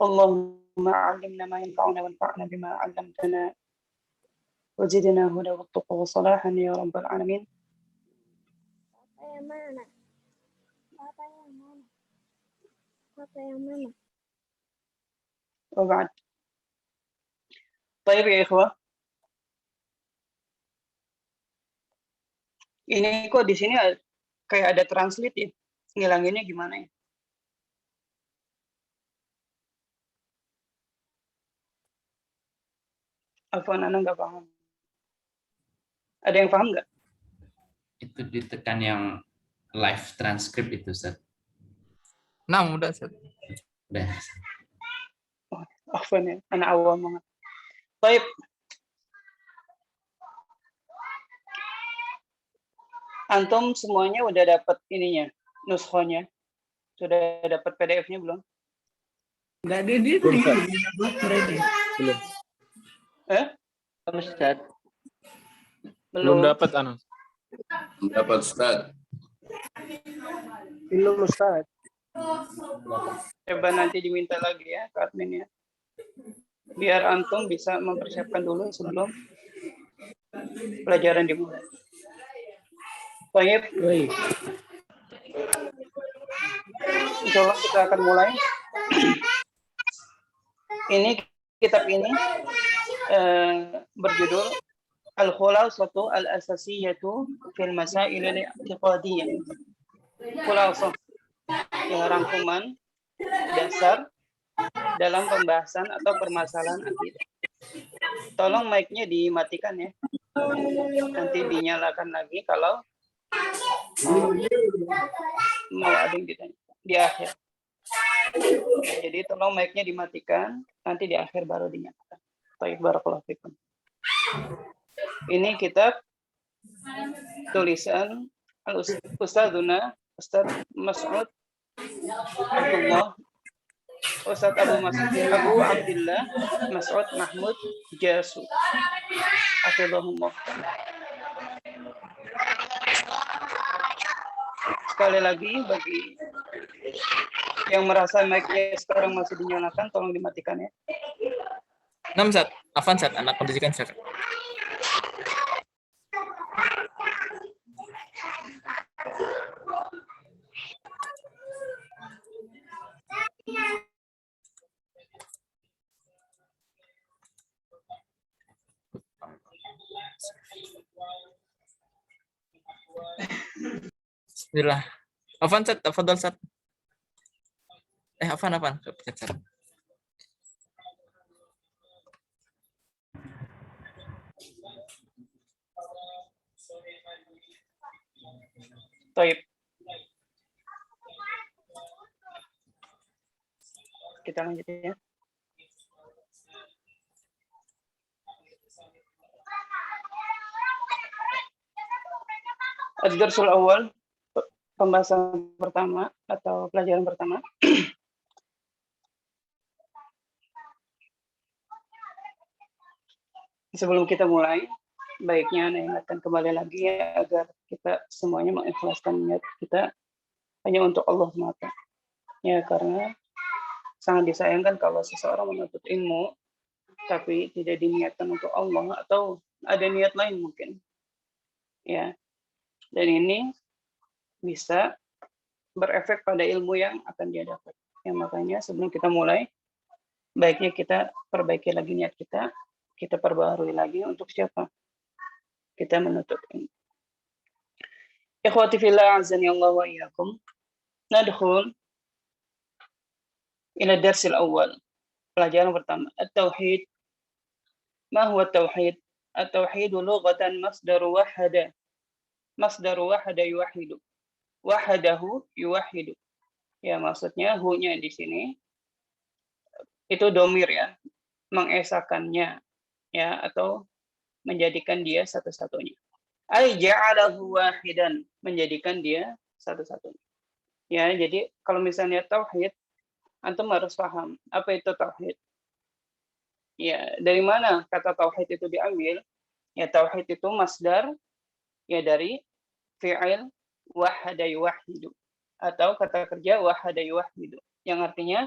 اللهم علمنا ما ينفعنا وانفعنا بما علمتنا وزدنا هدى والتقى وصلاحا يا رب العالمين. وبعد. طيب ya ikhwah, ini kok di sini kayak ada translate ya, ngilanginnya gimana ya? Afwan, Ana nggak paham. Ada yang paham nggak? Itu ditekan yang live transcript itu, Ustaz. Nah, udah, Ustaz. Udah. Oh, afwan ya, Ana awam banget. Baik. Antum semuanya udah dapat ininya, nuskhonya? Sudah dapat PDF-nya belum? Enggak ada dia Belum, Ustaz. belum. Ustaz. Belum dapat anu. Dapat Ustaz. Belum, Ustaz. Coba nanti diminta lagi ya ke admin ya. Biar antum bisa mempersiapkan dulu sebelum pelajaran dimulai. Baik. Insyaallah kita akan mulai. Ini kitab ini berjudul Al-Khulasatu Al-Asasiyatu fil Masail Al-I'tiqadiyyah. Khulasah, ya, rangkuman dasar dalam pembahasan atau permasalahan akidah. Tolong mic-nya dimatikan ya. Nanti dinyalakan lagi kalau mau ada yang ditanya di akhir. Jadi tolong mic-nya dimatikan, nanti di akhir baru dinyalakan. Baik, barakallahu fikum. Ini kitab tulisan Ustadzuna Ustadz Mas'ud Abdullah Ustadz Abu Abdillah Mas'ud Mahmud Jasu hafizahullah. Sekali lagi bagi yang merasa mic-nya sekarang masih dinyalakan, tolong dimatikan ya. 6 Ustaz. Afan Ustaz, anak kondisikan Ustaz. Bismillah. Afan Ustaz, tafadhal Ustaz. Afan. Ustaz. Baik. Kita lanjut ya. Ad-Darsul Awal, pembahasan pertama atau pelajaran pertama. Sebelum kita mulai, baiknya Anda ingatkan kembali lagi ya, agar kita semuanya mengikhlaskan niat kita hanya untuk Allah semata. Ya, karena sangat disayangkan kalau seseorang menuntut ilmu tapi tidak diniatkan untuk Allah atau ada niat lain mungkin. Ya. Dan ini bisa berefek pada ilmu yang akan dia dapat. Ya, makanya sebelum kita mulai, baiknya kita perbaiki lagi niat kita perbaharui lagi untuk siapa? Kita menuntut ilmu. Ikhwati fillah azani Allah wa iyyakum. Nadkhul ila darsil awal. Pelajaran pertama, at-tauhid. Ma huwa at-tauhid? At-tauhid lughatan masdaru wahada. Masdaru wahada yuwahidu. Wahadahu yuwahidu. Ya, maksudnya hu-nya di sini itu domir ya, mengesakannya ya, atau menjadikan dia satu-satunya. Ai ja'alahu wahidan, menjadikan dia satu-satunya. Ya, jadi kalau misalnya tauhid, antum harus paham apa itu tauhid. Ya, dari mana kata tauhid itu diambil? Ya, tauhid itu masdar ya dari fi'il wahada yuwahidu, atau kata kerja wahada yuwahidu, yang artinya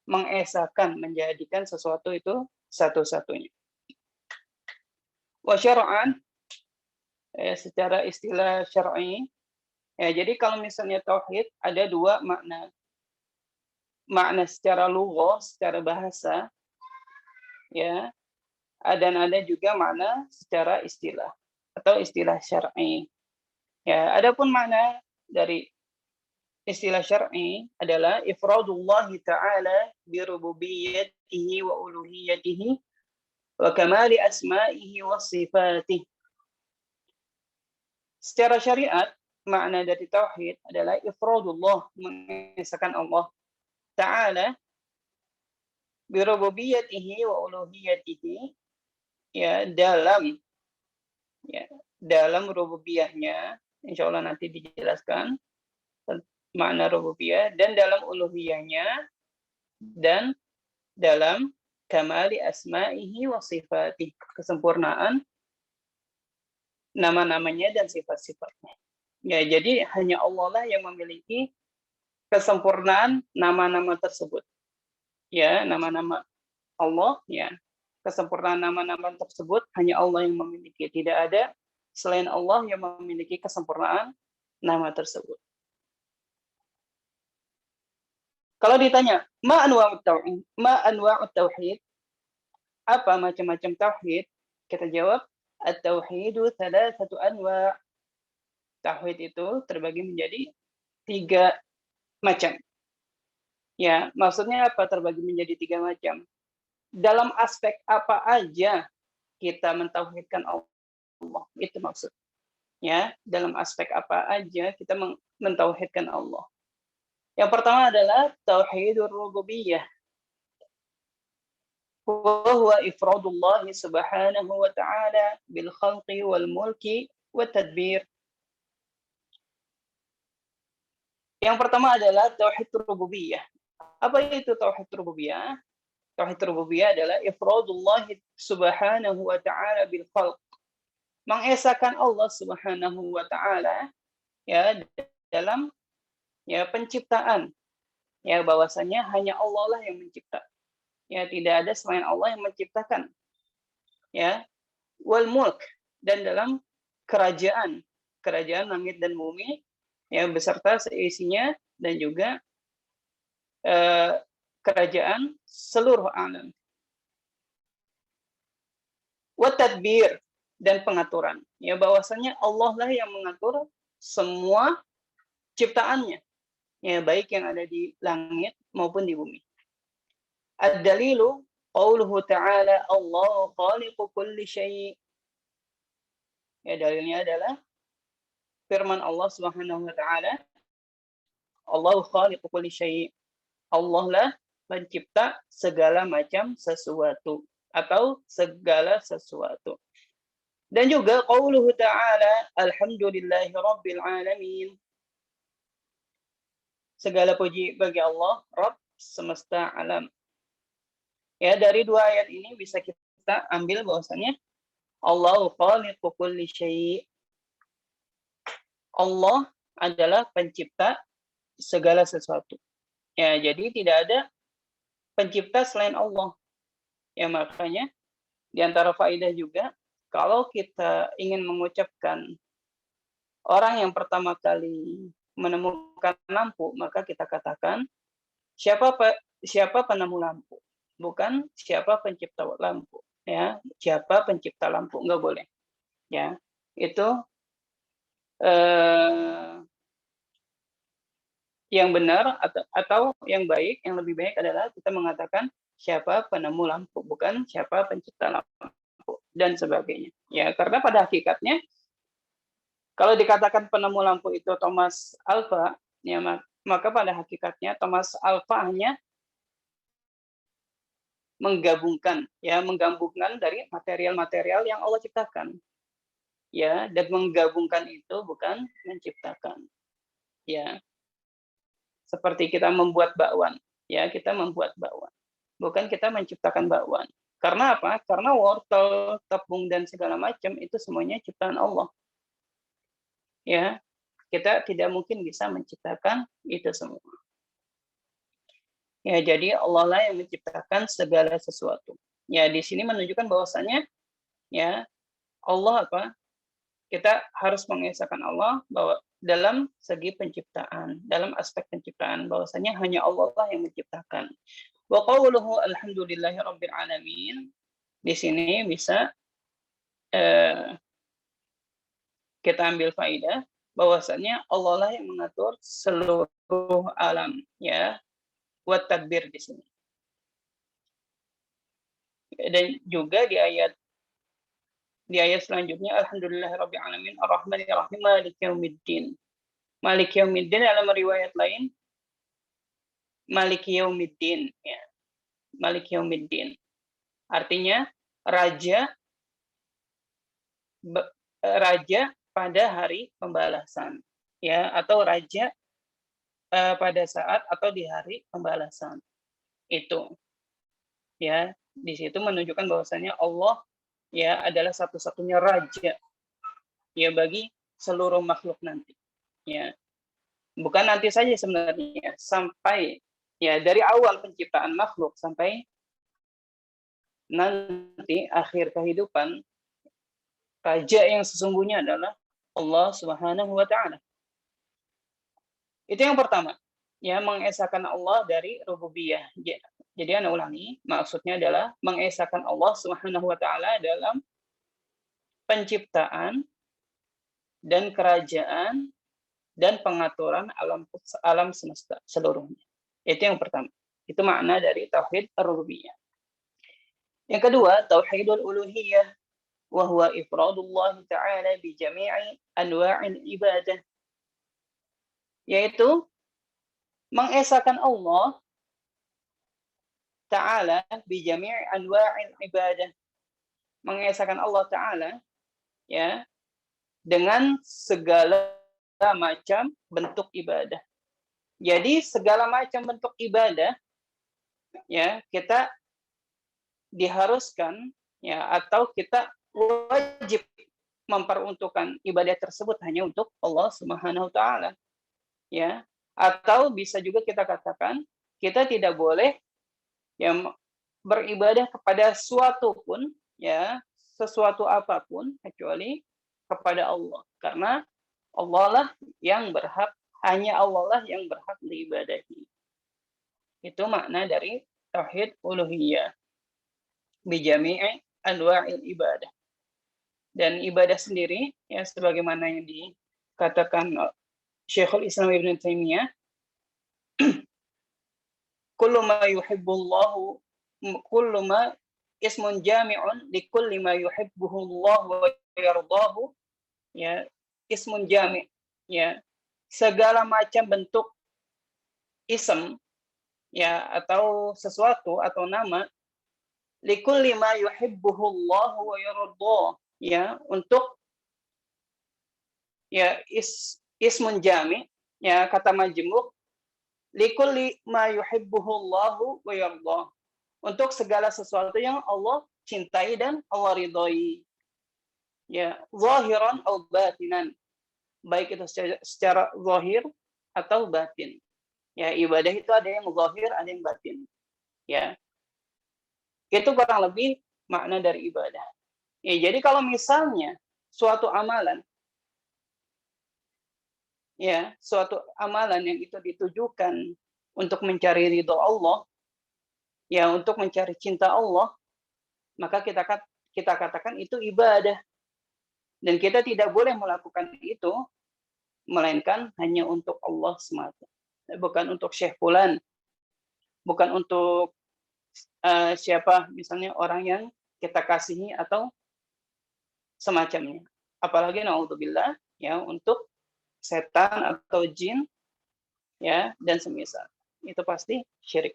mengesakan, menjadikan sesuatu itu satu-satunya. Wa syar'an, secara istilah syar'i, ya, jadi kalau misalnya tauhid ada dua makna. Makna secara lugha, secara bahasa, ya, dan ada juga makna secara istilah atau istilah syar'i. Ya, adapun makna dari istilah syar'i adalah ifradullah ta'ala bi rububiyyatihi wa uluhiyyatihi wa kamali asma'ihi wa sifatih. Secara syariat, makna dari tauhid adalah ifradullah, mengesahkan Allah Ta'ala bi rububiyyatihi wa uluhiyyatihi, ya, dalam rububiyahnya, insya Allah nanti dijelaskan makna rububiyah, dan dalam uluhiyahnya, dan dalam kamali asma'ihi wa sifatih, kesempurnaan nama-namanya dan sifat-sifatnya. Ya, jadi hanya Allah lah yang memiliki kesempurnaan nama-nama tersebut. Ya, nama-nama Allah, ya, kesempurnaan nama-nama tersebut hanya Allah yang memiliki. Tidak ada selain Allah yang memiliki kesempurnaan nama tersebut. Kalau ditanya, ma anwa'ut tauhid? Apa macam-macam tauhid? Kita jawab, at-tauhidu thalathatu anwa'. Tauhid itu terbagi menjadi 3 macam. Ya, maksudnya apa terbagi menjadi 3 macam? Dalam aspek apa aja kita mentauhidkan Allah, itu maksud. Ya, dalam aspek apa aja kita mentauhidkan Allah. Yang pertama adalah tauhidur rububiyah. Wa huwa ifradullah subhanahu wa ta'ala bil khalqi wal mulki wat tadbir. Yang pertama adalah tauhid rububiyah. Apa itu tauhid rububiyah? Tauhid rububiyah adalah ifradullah subhanahu wa ta'ala bil khalq. Mengesahkan Allah subhanahu wa ta'ala, ya, dalam, ya, penciptaan, ya, bahwasanya hanya Allah lah yang mencipta, ya, tidak ada selain Allah yang menciptakan, ya, wal mulk, dan dalam kerajaan langit dan bumi, ya, beserta seisinya, dan juga kerajaan seluruh alam. Wa tadbir, dan pengaturan, ya, bahwasanya Allah lah yang mengatur semua ciptaannya, ya, baik yang ada di langit maupun di bumi. Ad-dalilu qauluhu ta'ala Allahu khaliqu kulli syai'. Ya, dalilnya adalah firman Allah Subhanahu wa taala, Allahu khaliqu kulli syai'. Allah lah pencipta segala macam sesuatu atau segala sesuatu. Dan juga qauluhu ta'ala alhamdulillahi rabbil alamin. Segala puji bagi Allah, Rabb semesta alam. Ya, dari 2 ayat ini bisa kita ambil bahwasanya Allahu khaliqu kulli syai'. Allah adalah pencipta segala sesuatu. Ya, jadi tidak ada pencipta selain Allah. Ya, makanya di antara faedah juga, kalau kita ingin mengucapkan orang yang pertama kali menemukan lampu, maka kita katakan siapa penemu lampu, bukan siapa pencipta lampu, ya, siapa pencipta lampu, enggak boleh, ya, itu yang benar atau yang baik, yang lebih baik adalah kita mengatakan siapa penemu lampu, bukan siapa pencipta lampu dan sebagainya, ya, karena pada hakikatnya kalau dikatakan penemu lampu itu Thomas Alva, ya, maka pada hakikatnya Thomas Alva hanya menggabungkan dari material-material yang Allah ciptakan, ya, dan menggabungkan itu bukan menciptakan, ya, seperti kita membuat bakwan, ya, kita membuat bakwan, bukan kita menciptakan bakwan. Karena apa? Karena wortel, tepung, dan segala macam itu semuanya ciptaan Allah, ya, kita tidak mungkin bisa menciptakan itu semua. Ya, jadi Allah lah yang menciptakan segala sesuatu. Ya, di sini menunjukkan bahwasanya ya Allah apa? Kita harus mengesahkan Allah bahwa dalam segi penciptaan, dalam aspek penciptaan bahwasanya hanya Allah lah yang menciptakan. Wa qawluhu alhamdulillahirabbil alamin. Di sini bisa kita ambil faidah bahwasanya Allah lah yang mengatur seluruh alam, ya. Wa tadbir di sini. Dan juga di ayat selanjutnya alhamdulillahirabbil alamin arrahmanir rahim maliki yaumiddin. Maliki yaumiddin dalam riwayat lain maliki yaumiddin, ya. Maliki yaumiddin. Artinya raja pada hari pembalasan, ya, atau raja pada saat atau di hari pembalasan. Itu, ya, di situ menunjukkan bahwasanya Allah ya adalah satu-satunya raja ya bagi seluruh makhluk nanti, ya. Bukan nanti saja sebenarnya, sampai ya dari awal penciptaan makhluk sampai nanti akhir kehidupan, raja yang sesungguhnya adalah Allah Subhanahu wa taala. Itu yang pertama, ya, mengesahkan Allah dari rububiyah. Jadi Anda ulangi, maksudnya adalah mengesahkan Allah Subhanahu wa taala dalam penciptaan dan kerajaan dan pengaturan alam semesta seluruhnya. Itu yang pertama. Itu makna dari tauhid ar-rububiyah. Yang kedua, tauhidul uluhiyah wa huwa ifradullah ta'ala bi jami'i anwa'il ibadah. Yaitu mengesahkan Allah Ta'ala bi jami'i anwa'il ibadah. Mengesahkan Allah Ta'ala ya dengan segala macam bentuk ibadah. Jadi segala macam bentuk ibadah ya kita diharuskan ya atau kita wajib memperuntukkan ibadah tersebut hanya untuk Allah Subhanahu wa taala. Ya, atau bisa juga kita katakan kita tidak boleh yang beribadah kepada suatu pun ya, sesuatu apapun kecuali kepada Allah, karena Allah lah yang berhak, hanya Allah lah yang berhak diibadahi. Itu makna dari tauhid uluhiyah bi jami'i anwa'il ibadah. Dan ibadah sendiri ya sebagaimana yang dikatakan Syekhul Islam Ibn Taimiyah, kullu ma yuhibbullahu kullu ma ismun jami'un li kulli ma yuhibbuhu Allah wa yardahu, ya, ismun jami', ya, segala macam bentuk ism ya atau sesuatu atau nama li kulli ma yuhibbuhu Allah wa yardahu, ya, untuk ya ismun jami', ya, kata majmuk likulli ma yuhibbuhu Allahu wa yardah, untuk segala sesuatu yang Allah cintai dan Allah ridhoi, ya, zahiran atau batinan, baik itu secara zahir atau batin. Ya, ibadah itu ada yang zahir, ada yang batin. Ya, itu kurang lebih makna dari ibadah. Ya, jadi kalau misalnya suatu amalan, ya, suatu amalan yang itu ditujukan untuk mencari ridho Allah, ya, untuk mencari cinta Allah, maka kita katakan itu ibadah. Dan kita tidak boleh melakukan itu melainkan hanya untuk Allah semata. Bukan untuk Syekh Fulan, bukan untuk siapa, misalnya orang yang kita kasihi atau semacamnya. Apalagi naudzubillah, ya, untuk setan atau jin, ya, dan semisal. Itu pasti syirik.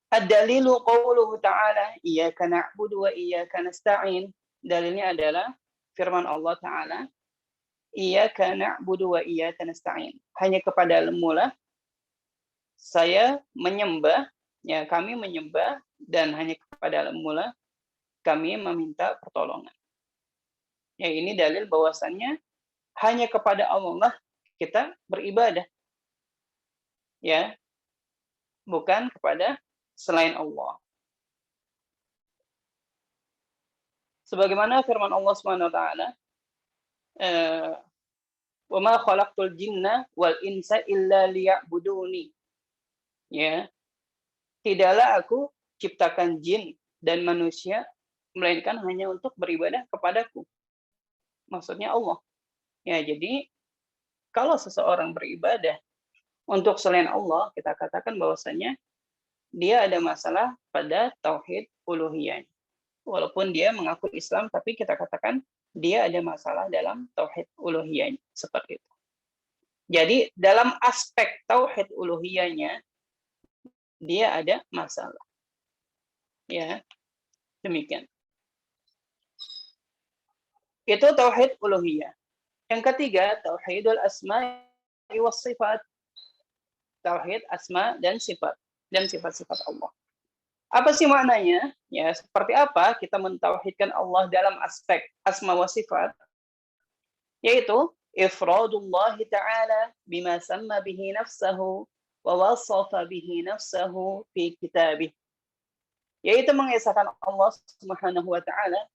Ad-dalilu qauluhu ta'ala iyyaka na'budu wa iyyaka nasta'in. Dalilnya adalah firman Allah Ta'ala, iyyaka na'budu wa iyyaka nasta'in. Hanya kepadamu lah saya menyembah, ya, kami menyembah, dan hanya kepadamu lah kami meminta pertolongan. Ya, ini dalil bahwasannya hanya kepada Allah kita beribadah. Ya. bukan kepada selain Allah. Sebagaimana firman Allah Subhanahu wa taala, "Wa ma khalaqtul jinna wal insa illa liya'buduni." Ya, tidaklah aku ciptakan jin dan manusia melainkan hanya untuk beribadah kepadaku. Maksudnya Allah. Ya, jadi kalau seseorang beribadah untuk selain Allah, kita katakan bahwasanya dia ada masalah pada tauhid uluhiyah. Walaupun dia mengaku Islam, tapi kita katakan dia ada masalah dalam tauhid uluhiyah, seperti itu. Jadi dalam aspek tauhid uluhiyahnya dia ada masalah. Ya, demikian. Itu tauhid uluhiyah. Yang ketiga, tauhidul asma'i was sifat. Tauhid asma dan sifat sifat Allah. Apa sih maknanya? Ya, seperti apa kita mentauhidkan Allah dalam aspek asma wa sifat? Yaitu ifradullah ta'ala bima samma bihi nafsahu wa wasafa bihi nafsahu fi kitabih. Yaitu mengesahkan Allah Subhanahu wa taala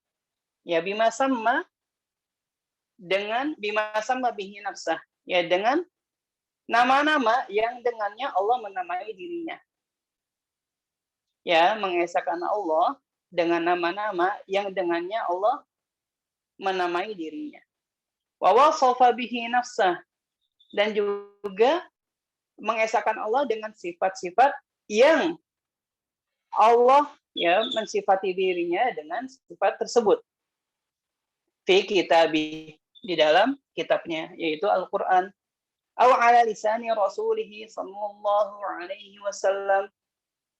ya bima samma bihi nafsah, ya dengan nama-nama yang dengannya Allah menamai dirinya. Ya, mengesahkan Allah dengan nama-nama yang dengannya Allah menamai dirinya. Wa wasafa bihi nafsah, dan juga mengesahkan Allah dengan sifat-sifat yang Allah ya mensifati dirinya dengan sifat tersebut. Fi kitabih, di dalam kitabnya, yaitu Al-Quran. Aw ala lisani rasulihi sallallahu alaihi wasallam,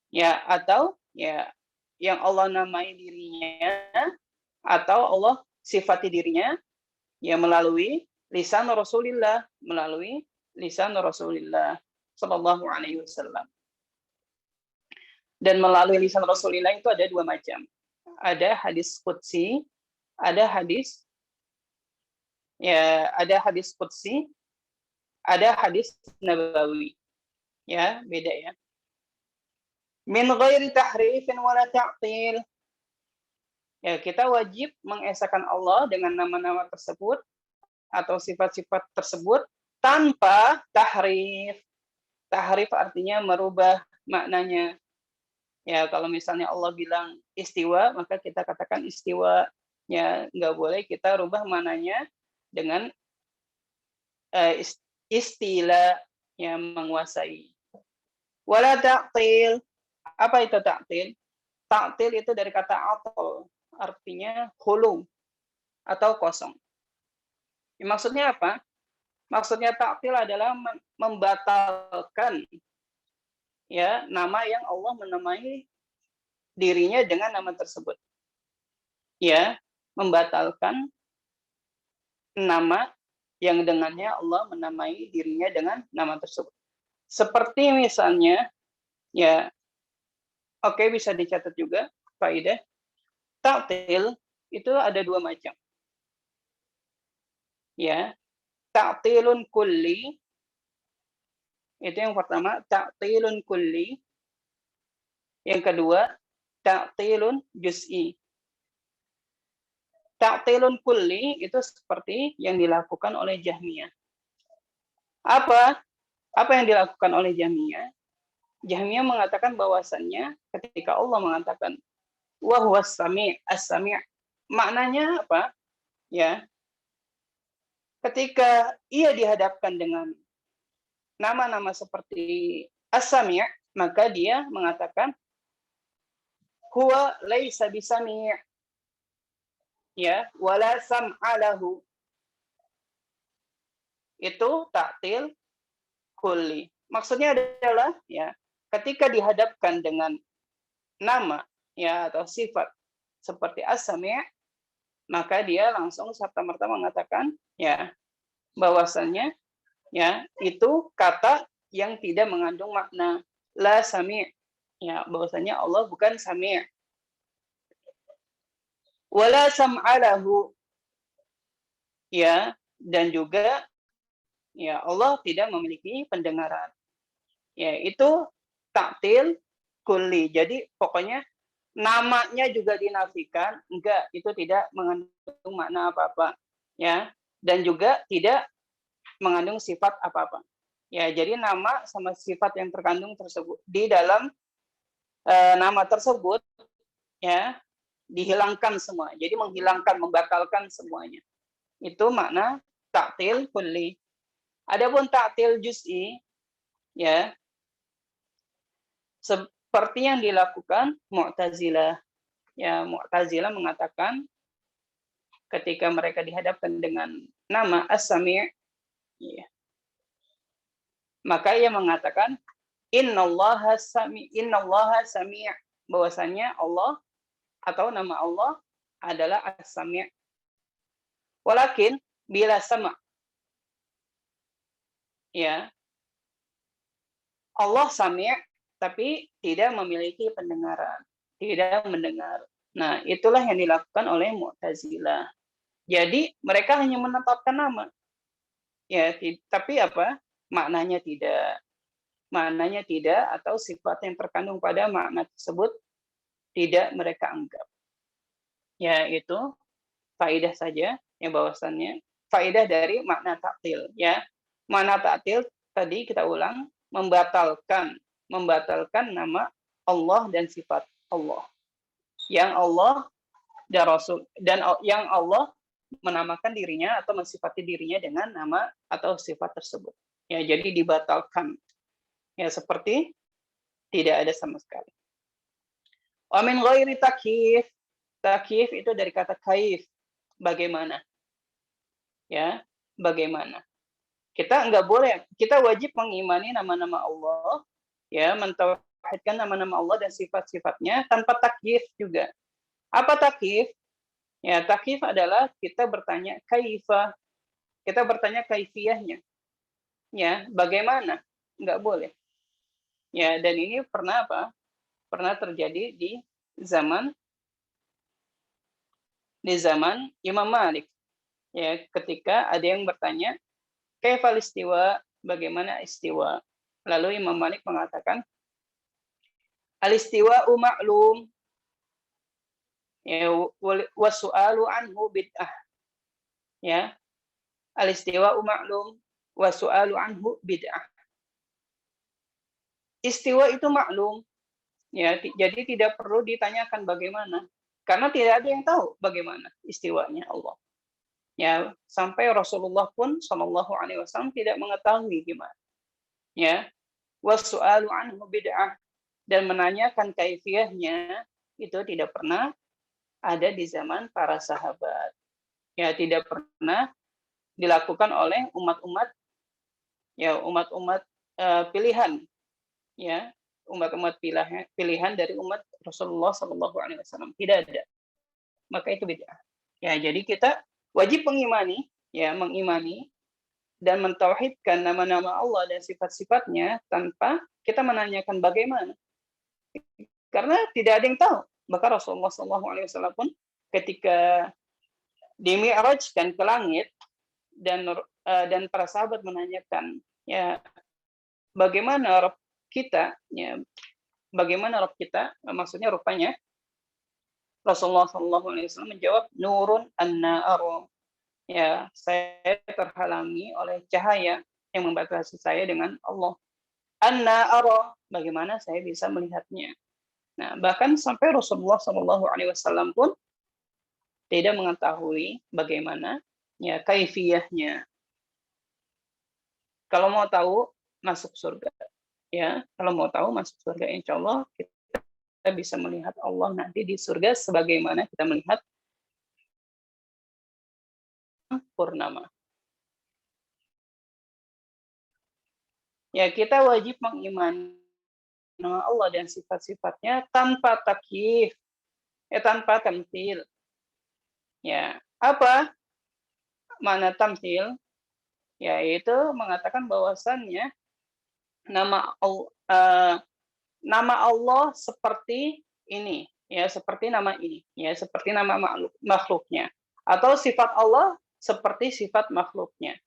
ya, atau ya yang Allah namai dirinya atau Allah sifati dirinya ya melalui lisan Rasulillah sallallahu alaihi wasallam. Dan melalui lisan Rasulillah itu ada dua macam. Ada hadis qudsi, ada hadis qudsi, ada hadis nabawi. Ya, beda ya. Min ghairi tahrifin wala ta'til. Ya, kita wajib mengesahkan Allah dengan nama-nama tersebut atau sifat-sifat tersebut tanpa tahrif. Tahrif artinya merubah maknanya. Ya, kalau misalnya Allah bilang istiwa, maka kita katakan istiwa. Ya, nggak boleh kita rubah maknanya dengan istilah yang menguasai. Wala ta'til. Apa itu ta'til? Ta'til itu dari kata atol, artinya khulu atau kosong. Ya, maksudnya apa? Maksudnya ta'til adalah membatalkan ya nama yang Allah menamai dirinya dengan nama tersebut. Ya, membatalkan nama yang dengannya Allah menamai dirinya dengan nama tersebut. Seperti misalnya, ya, oke, bisa dicatat juga, faedah. Ta'til itu ada dua macam. Ya, ta'tilun kulli, itu yang pertama, ta'tilun kulli. Yang kedua, ta'tilun juz'i. Ta'tilun kulli itu seperti yang dilakukan oleh Jahmiyah. Apa yang dilakukan oleh Jahmiyah? Jahmiyah mengatakan bahwasannya ketika Allah mengatakan wa huwas sami' as-sami', maknanya apa? Ya. Ketika ia dihadapkan dengan nama-nama seperti as-sami', maka dia mengatakan huwa laisa bisami', ya, wala sam'a lahu. Itu ta'til kulli. Maksudnya adalah ya, ketika dihadapkan dengan nama ya atau sifat seperti as-sami', maka dia langsung serta-merta mengatakan ya bahwasannya ya itu kata yang tidak mengandung makna la sami', ya, bahwasanya Allah bukan sami'. Wala sam'alahu, ya, dan juga ya Allah tidak memiliki pendengaran. Ya, itu ta'til kulli. Jadi pokoknya namanya juga dinafikan, enggak, itu tidak mengandung makna apa-apa, ya. Dan juga tidak mengandung sifat apa-apa. Ya, jadi nama sama sifat yang terkandung tersebut di dalam nama tersebut, ya, dihilangkan semua. Jadi menghilangkan, membatalkan semuanya. Itu makna ta'til kulli. Adapun ta'til juz'i, ya, seperti yang dilakukan Mu'tazilah. Ya, Mu'tazilah mengatakan ketika mereka dihadapkan dengan nama As-Sami', ya, maka ia mengatakan innallaha sami', bahwasanya Allah atau nama Allah adalah As-Sami'. Walakin bila sama', ya, Allah Sami', tapi tidak memiliki pendengaran, tidak mendengar. Nah, itulah yang dilakukan oleh Mu'tazilah. Jadi mereka hanya menetapkan nama, ya, tapi apa? Maknanya tidak. Maknanya tidak, atau sifat yang terkandung pada makna tersebut tidak mereka anggap. Ya, itu faedah saja, yang bahwasannya faedah dari makna ta'til, ya. Makna ta'til tadi kita ulang, membatalkan nama Allah dan sifat Allah. Yang Allah dan Rasul, dan yang Allah menamakan dirinya atau mensifati dirinya dengan nama atau sifat tersebut. Ya, jadi dibatalkan. Ya, seperti tidak ada sama sekali. Wa min ghairi takyif. Takyif itu dari kata kaif, bagaimana. Ya, bagaimana. Kita enggak boleh, kita wajib mengimani nama-nama Allah, ya, mentauhidkan nama-nama Allah dan sifat-sifatnya tanpa takyif juga. Apa takyif? Ya, takyif adalah kita bertanya kaifa. Kita bertanya kaifiyahnya. Ya, bagaimana? Enggak boleh. Ya, dan ini pernah apa? Pernah terjadi di zaman Imam Malik. Ya, ketika ada yang bertanya, kaifal istiwa, bagaimana istiwa? Lalu Imam Malik mengatakan, al-istiwa'u ma'lum, ya, wa su'alu anhu bid'ah. Ya, al-istiwa'u ma'lum wa su'alu anhu bid'ah. Istiwa itu maklum, ya, jadi tidak perlu ditanyakan bagaimana, karena tidak ada yang tahu bagaimana istiwanya Allah. Ya, sampai Rasulullah pun Shallallahu Alaihi Wasallam tidak mengetahui gimana. Ya, wasu'alu anhu bid'ah, dan menanyakan kaifiyahnya itu tidak pernah ada di zaman para sahabat. Ya, tidak pernah dilakukan oleh umat-umat, ya, umat-umat pilihan. Ya, umat-umat pilihan dari umat Rasulullah Shallallahu Alaihi Wasallam tidak ada, maka itu bid'ah. Ya, jadi kita wajib mengimani, ya, mengimani dan mentauhidkan nama-nama Allah dan sifat-sifatnya tanpa kita menanyakan bagaimana, karena tidak ada yang tahu. Bahkan Rasulullah Shallallahu Alaihi Wasallam pun ketika dimi'rajkan ke langit dan para sahabat menanyakan, ya, bagaimana Rabb kita, ya, bagaimana Rabb kita, maksudnya rupanya Rasulullah SAW menjawab, nurun anna ara, ya, saya terhalangi oleh cahaya yang membatasi saya dengan Allah. Anna ara, bagaimana saya bisa melihatnya. Nah, bahkan sampai Rasulullah SAW pun tidak mengetahui bagaimana, ya, kaifiyahnya. Kalau mau tahu masuk surga, ya, kalau mau tahu masuk surga, insya Allah kita bisa melihat Allah nanti di surga sebagaimana kita melihat purnama. Ya, kita wajib mengimani nama Allah dan sifat-sifatnya tanpa takyif, ya, tanpa tamthil. Ya, apa makna tamthil? Yaitu mengatakan bahwasannya nama Allah seperti ini, ya, seperti nama ini, ya, seperti nama makhluknya, atau sifat Allah seperti sifat makhluknya.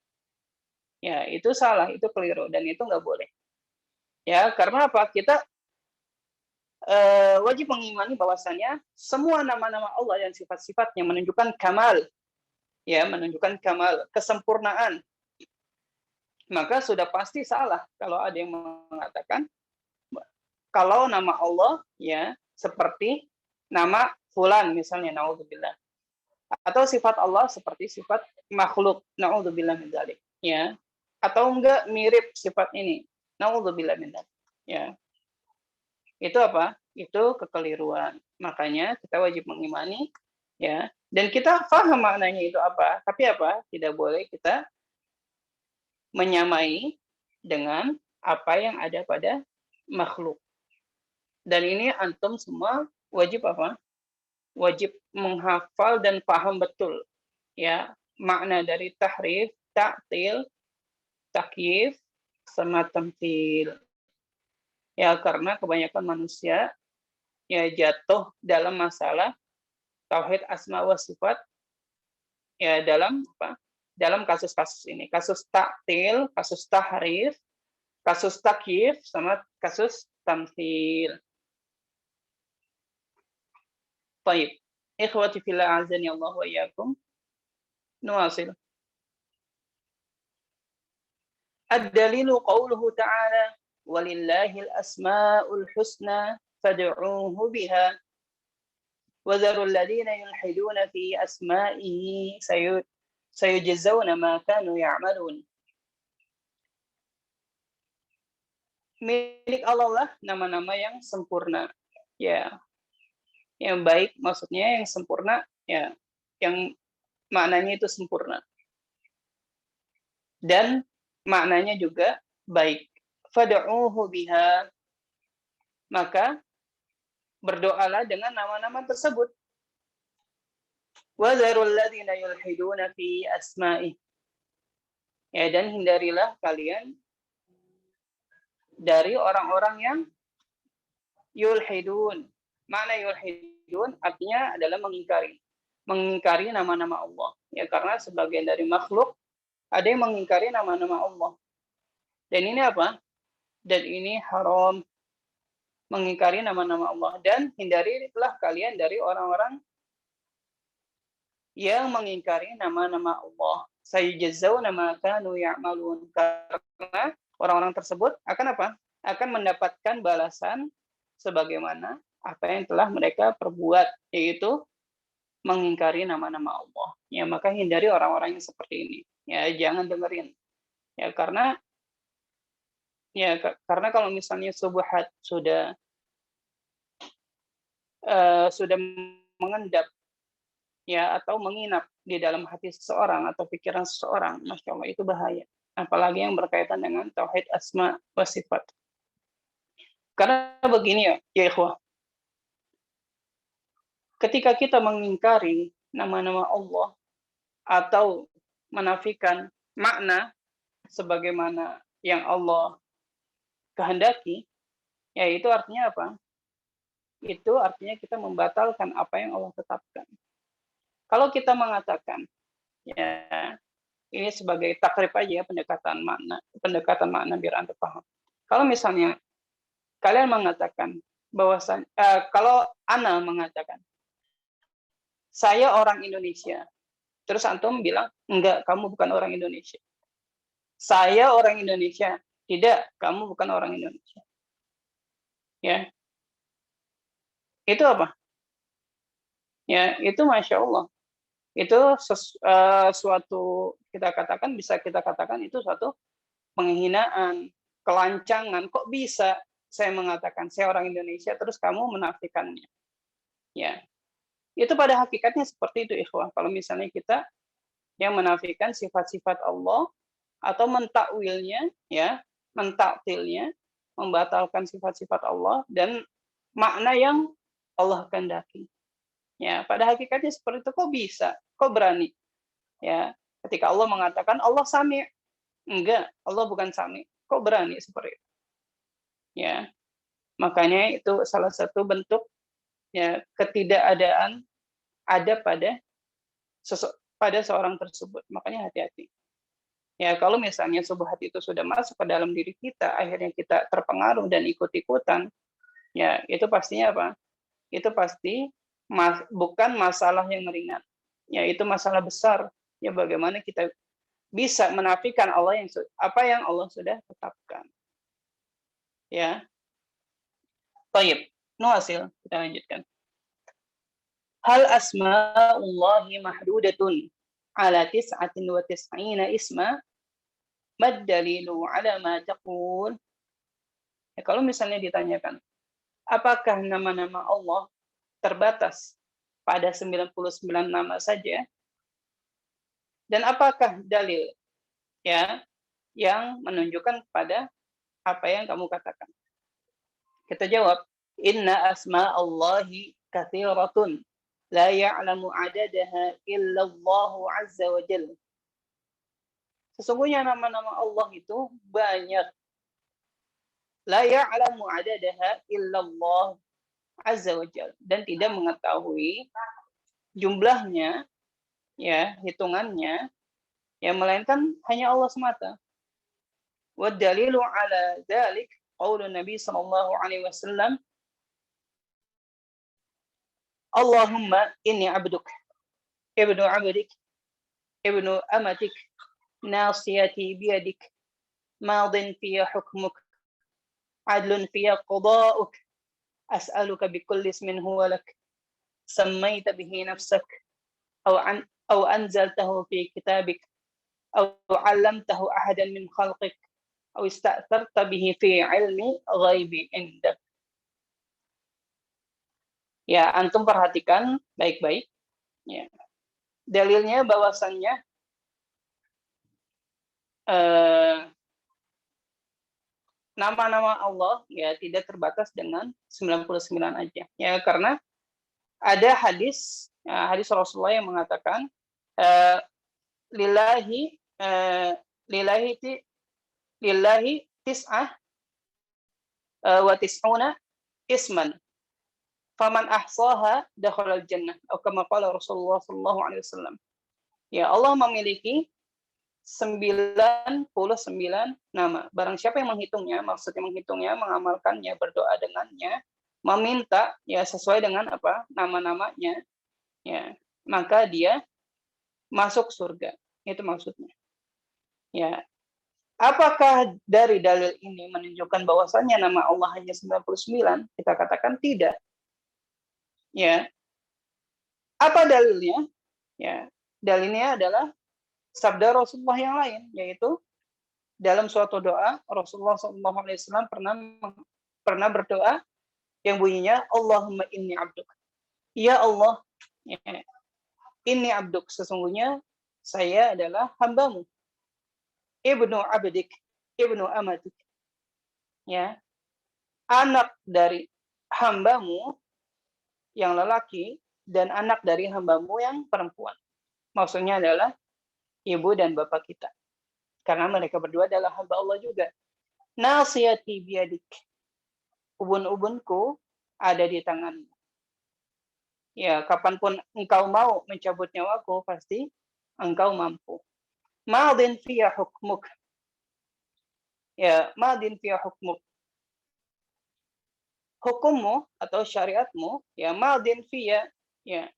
Ya, itu salah, itu keliru, dan itu nggak boleh. Ya, karena apa? Kita wajib mengimani bahwasannya semua nama-nama Allah dan sifat-sifatnya menunjukkan kamal, ya, menunjukkan kamal, kesempurnaan. Maka sudah pasti salah kalau ada yang mengatakan kalau nama Allah ya seperti nama fulan misalnya, naudzubillah, atau sifat Allah seperti sifat makhluk, naudzubillah min dzalik, ya, atau enggak mirip sifat ini, naudzubillah min dzalik, ya. Itu apa? Itu kekeliruan. Makanya kita wajib mengimani, ya, dan kita paham maknanya itu apa, tapi apa? Tidak boleh kita menyamai dengan apa yang ada pada makhluk. Dan ini antum semua wajib apa? Wajib menghafal dan paham betul, ya, makna dari tahrif, ta'til, takyif, sama tamtsil. Ya, karena kebanyakan manusia ya jatuh dalam masalah tauhid asma wa sifat ya dalam apa? Dalam kasus-kasus ini, kasus ta'til, kasus tahrif, kasus takyif, sama kasus tamtsil. Baik, ikhwati fillah azani Allah wa iyyakum. Nuwasil. Ad-dalilu qawluhu ta'ala walillahil asma'ul husna fad'uuhu biha wa dharul ladzina yulhiduna fi asma'ihi sayujzawna ma kanu ya'malun. Milik Allah lah nama-nama yang sempurna, ya, yang baik, maksudnya yang sempurna, ya, yang maknanya itu sempurna dan maknanya juga baik. Fad'uuhu biha, maka berdoalah dengan nama-nama tersebut. Wa dzarul ladzina yulhiduna fi asma'i, ya, dan hindarilah kalian dari orang-orang yang yulhidun. Makna yulhidun artinya adalah mengingkari nama-nama Allah, ya, karena sebagian dari makhluk ada yang mengingkari nama-nama Allah, dan ini apa? Dan ini haram, mengingkari nama-nama Allah. Dan hindarilah kalian dari orang-orang yang mengingkari nama-nama Allah. Sayujzawna ma kanu ya'malun, karena orang-orang tersebut akan apa? Akan mendapatkan balasan sebagaimana apa yang telah mereka perbuat, yaitu mengingkari nama-nama Allah. Ya, maka hindari orang-orang yang seperti ini. Ya, jangan dengerin. Ya, karena kalau misalnya subhat sudah mengendap, ya, atau menginap di dalam hati seseorang atau pikiran seseorang, Masya Allah, itu bahaya. Apalagi yang berkaitan dengan tauhid asma wa sifat. Karena begini ya ikhwah, ketika kita mengingkari nama-nama Allah atau menafikan makna sebagaimana yang Allah kehendaki, ya itu artinya apa? Itu artinya kita membatalkan apa yang Allah tetapkan. Kalau kita mengatakan, ya, ini sebagai takrib aja ya, pendekatan makna biar Anda paham. Kalau misalnya kalian mengatakan bahwasan, kalau Ana mengatakan saya orang Indonesia, terus antum bilang enggak, kamu bukan orang Indonesia. Saya orang Indonesia, tidak, kamu bukan orang Indonesia. Ya, itu apa? Ya, itu Masya Allah. Itu suatu bisa kita katakan itu suatu penghinaan, kelancangan. Kok bisa saya mengatakan saya orang Indonesia terus kamu menafikannya? Ya, itu pada hakikatnya seperti itu ikhwah. Kalau misalnya kita yang menafikan sifat-sifat Allah atau mentakwilnya, ya, mentaktilnya, membatalkan sifat-sifat Allah dan makna yang Allah kehendaki. Ya, pada hakikatnya seperti itu. Kok bisa? Kok berani? Ya, ketika Allah mengatakan Allah sami', enggak, Allah bukan sami'. Kok berani seperti itu? Ya, makanya itu salah satu bentuk, ya, ketidakadaan ada pada seorang tersebut. Makanya hati-hati. Ya, kalau misalnya subhat itu sudah masuk ke dalam diri kita, akhirnya kita terpengaruh dan ikut-ikutan, Ya, itu pastinya apa? Itu pasti bukan masalah yang ringan. Ya, itu masalah besar. Ya, bagaimana kita bisa menafikan apa yang Allah sudah tetapkan. Ya. Baik. Hasil kita lanjutkan. Hal asma'ullahi mahdudatun ala 99 isma mad dalilu ala ma taqul. Ya, kalau misalnya ditanyakan, apakah nama-nama Allah terbatas pada 99 nama saja? Dan apakah dalil ya yang menunjukkan pada apa yang kamu katakan? Kita jawab, inna asma'allahi katsiratun la ya'lamu adadaha illa Allah azza wa jalla. Sesungguhnya nama-nama Allah itu banyak. La ya'lamu adadaha illa Allah azza wa jalla, dan tidak mengetahui jumlahnya, ya, hitungannya, ya, melainkan hanya Allah semata. Wa dalilu ala dzalik qaulun Nabi sallallahu alaihi wasallam, Allahumma inni abduk, ibnu abdik, ibnu amatik, nasiyati biyadik, madin fiya hukmuk, adlun fiya qada'uk, as'aluka bikulli ismin huwa lak, sammaita bihi nafsak, أو أنزلته في كتابك أو علمته أحدا من خلقك أو استأثرت به في علم غيب عندك. Ya, antum perhatikan baik-baik. Ya. Dalilnya bahwasannya nama-nama Allah ya tidak terbatas dengan 99 aja. Ya, karena ada hadis Rasulullah yang mengatakan lillahi tis'ah wa tis'una isman faman ahsaha dakhala al-jannah atau kama qala Rasulullah sallallahu alaihi wasallam. Ya, Allah memiliki 99 nama. Barang siapa yang menghitungnya, maksudnya menghitungnya, mengamalkannya, berdoa dengannya, meminta ya sesuai dengan apa nama-namanya, ya, maka dia masuk surga. Itu maksudnya. Ya. Apakah dari dalil ini menunjukkan bahwasannya nama Allah hanya 99? Kita katakan tidak. Ya. Apa dalilnya? Ya. Dalilnya adalah sabda Rasulullah yang lain, yaitu dalam suatu doa Rasulullah SAW pernah berdoa yang bunyinya Allahumma inni abduk. Ya Allah, ya, inni abduk, sesungguhnya saya adalah hambamu. Ibnu abdik, ibnu amatik. Ya. Anak dari hambamu yang lelaki dan anak dari hambamu yang perempuan. Maksudnya adalah ibu dan bapak kita. Karena mereka berdua adalah hamba Allah juga. Nasiyati biyadik. Ubun-ubunku ada di tanganmu. Ya, kapanpun engkau mau mencabut nyawaku, pasti engkau mampu. Madin fiya hukmuk. Ya, madin fiya hukmuk. Hukummu atau syariatmu, ya, madin fiya, ya,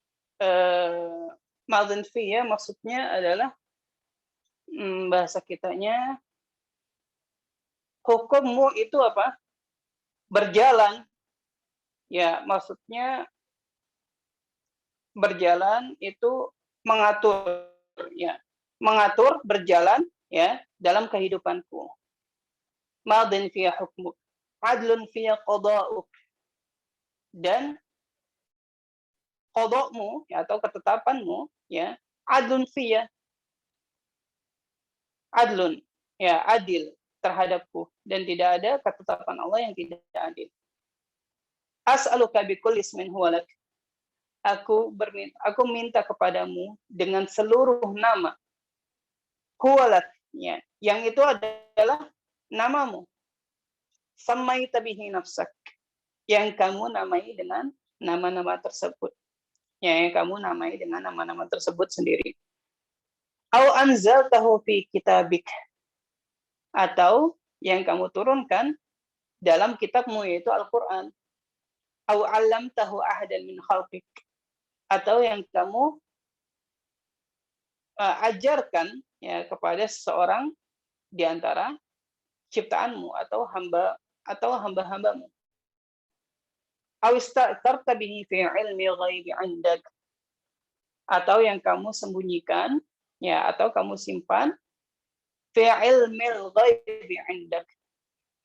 madin fiya maksudnya adalah bahasa kitanya, hukummu itu apa? Berjalan. Ya, maksudnya berjalan itu mengatur, ya. Mengatur, berjalan, ya, dalam kehidupanku. Madin fiya hukmuk, adlun fiya qada'uk. Dan qada'mu, ya, atau ketetapanmu, ya, adlun fiya. Adlun, ya, adil terhadapku, dan tidak ada ketetapan Allah yang tidak adil. As'aluka bikulli ismin huwa lak. Aku minta kepadamu dengan seluruh nama. Huwa lak, ya, yang itu adalah namamu. Sammaita bihi nafsak, yang kamu namai dengan nama-nama tersebut. Ya, yang kamu namai dengan nama-nama tersebut sendiri. Au anzaltahu fi kitabik, atau yang kamu turunkan dalam kitabmu, yaitu Al-Quran. Au 'allamtahu ahadan min khalqik, atau yang kamu ajarkan ya kepada seseorang di antara ciptaanmu atau hamba-hambamu. Au ista'tarta bihi fi ilmi ghaibi 'indak, atau yang kamu sembunyikan ya atau kamu simpan fi ilmil ghaibi 'indak,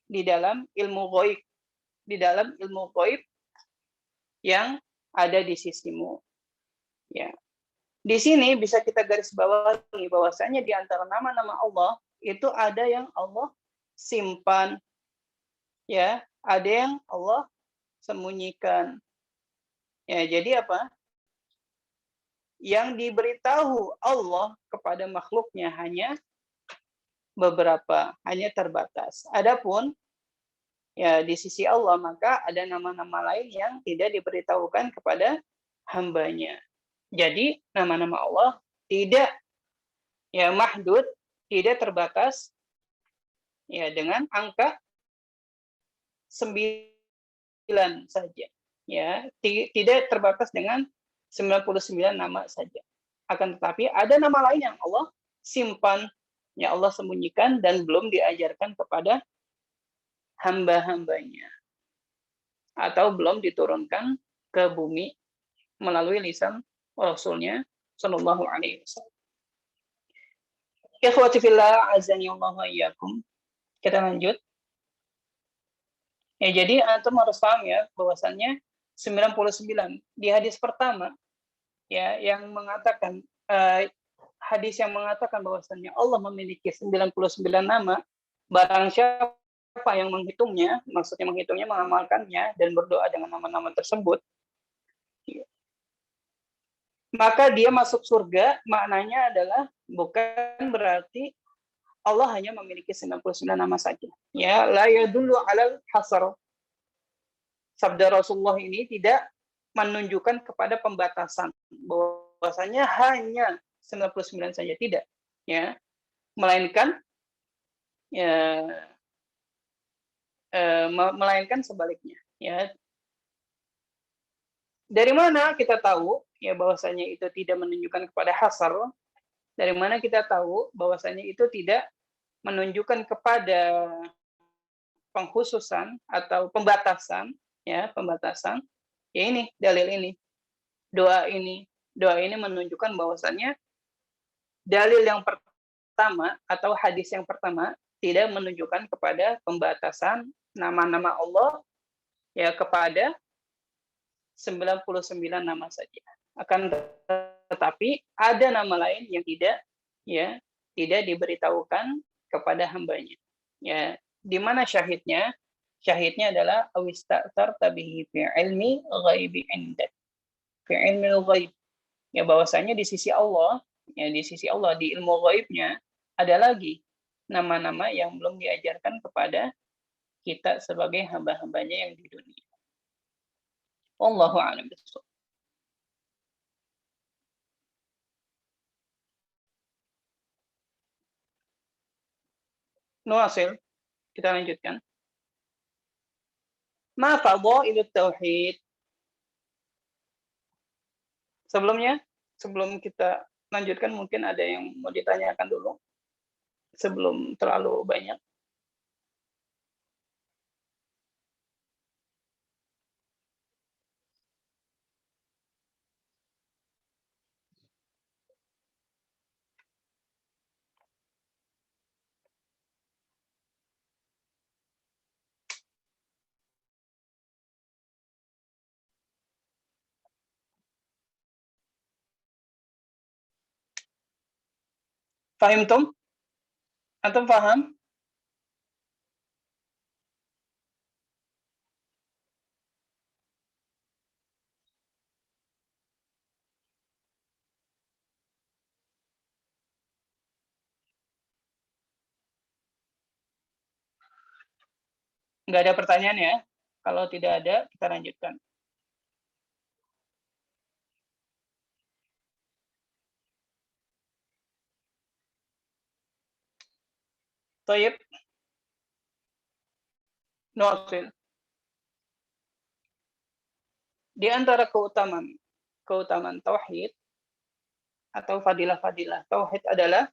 di dalam ilmu ghaib yang ada di sisimu. Ya. Di sini bisa kita garis bawahi bahwasanya di antara nama-nama Allah itu ada yang Allah simpan, ya, ada yang Allah sembunyikan. Ya, jadi apa? Yang diberitahu Allah kepada makhluknya hanya beberapa, hanya terbatas. Adapun ya di sisi Allah maka ada nama-nama lain yang tidak diberitahukan kepada hambanya. Jadi nama-nama Allah tidak ya mahdud, tidak terbatas ya dengan angka 9 saja. Ya, tidak terbatas dengan 99 nama saja. Akan tetapi ada nama lain yang Allah simpan, ya Allah sembunyikan dan belum diajarkan kepada hamba-hambanya, atau belum diturunkan ke bumi melalui lisan Rasulnya Shallallahu Alaihi Wasallam. Ikhwati fillah, azani Allah wa iyyakum. Kita lanjut. Ya, jadi antum harus paham ya bahwasannya 99 di hadis pertama ya yang mengatakan hadis yang mengatakan bahwasannya Allah memiliki 99 nama, barang siapa yang menghitungnya, maksudnya menghitungnya, mengamalkannya dan berdoa dengan nama-nama tersebut, maka dia masuk surga. Maknanya adalah bukan berarti Allah hanya memiliki 99 nama saja. Ya, la yadullu alal hasar. Sabda Rasulullah ini tidak menunjukkan kepada pembatasan bahwasanya hanya 99 saja, tidak, ya. Melainkan sebaliknya, ya. Dari mana kita tahu ya bahwasanya itu tidak menunjukkan kepada hasar? Dari mana kita tahu bahwasanya itu tidak menunjukkan kepada pengkhususan atau pembatasan, ya, pembatasan? Ya ini, dalil ini. Doa ini menunjukkan bahwasanya dalil yang pertama atau hadis yang pertama tidak menunjukkan kepada pembatasan nama-nama Allah ya kepada 99 nama saja. Akan tetapi ada nama lain yang tidak diberitahukan kepada hambanya. Ya, di mana syahidnya? Syahidnya adalah awista'tarta bihi fi ilmi ghaibi indak. Fi ilmi ghaib. Ya, bahwasanya di sisi Allah, di ilmu ghaibnya ada lagi nama-nama yang belum diajarkan kepada kita sebagai hamba-hambanya yang di dunia. Wallahu a'lam bishawab. Nuasil, kita lanjutkan. Ma fadailut tauhid. Sebelum kita lanjutkan, mungkin ada yang mau ditanyakan dulu sebelum terlalu banyak. Fahimtum? Antum paham? Nggak ada pertanyaan ya? Kalau tidak ada, kita lanjutkan. Thayyib. Nuasil. Di antara keutamaan tauhid atau fadilah-fadilah tauhid adalah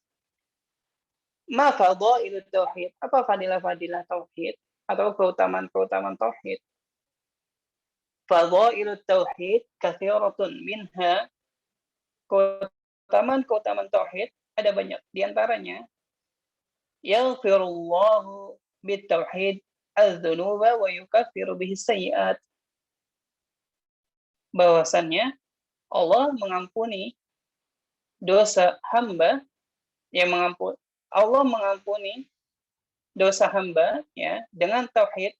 ma fadailut tauhid. Apa fadilah-fadilah tauhid atau keutamaan-keutamaan tauhid? Fadailut tauhid katsiratun minha. Keutamaan tauhid ada banyak. Di antaranya yaghfirullahu bitauhid adz-dzunuba wa yukaffiru bihi sayyi'at. Bahwasannya Allah mengampuni dosa hamba, Allah mengampuni dosa hamba ya dengan tauhid.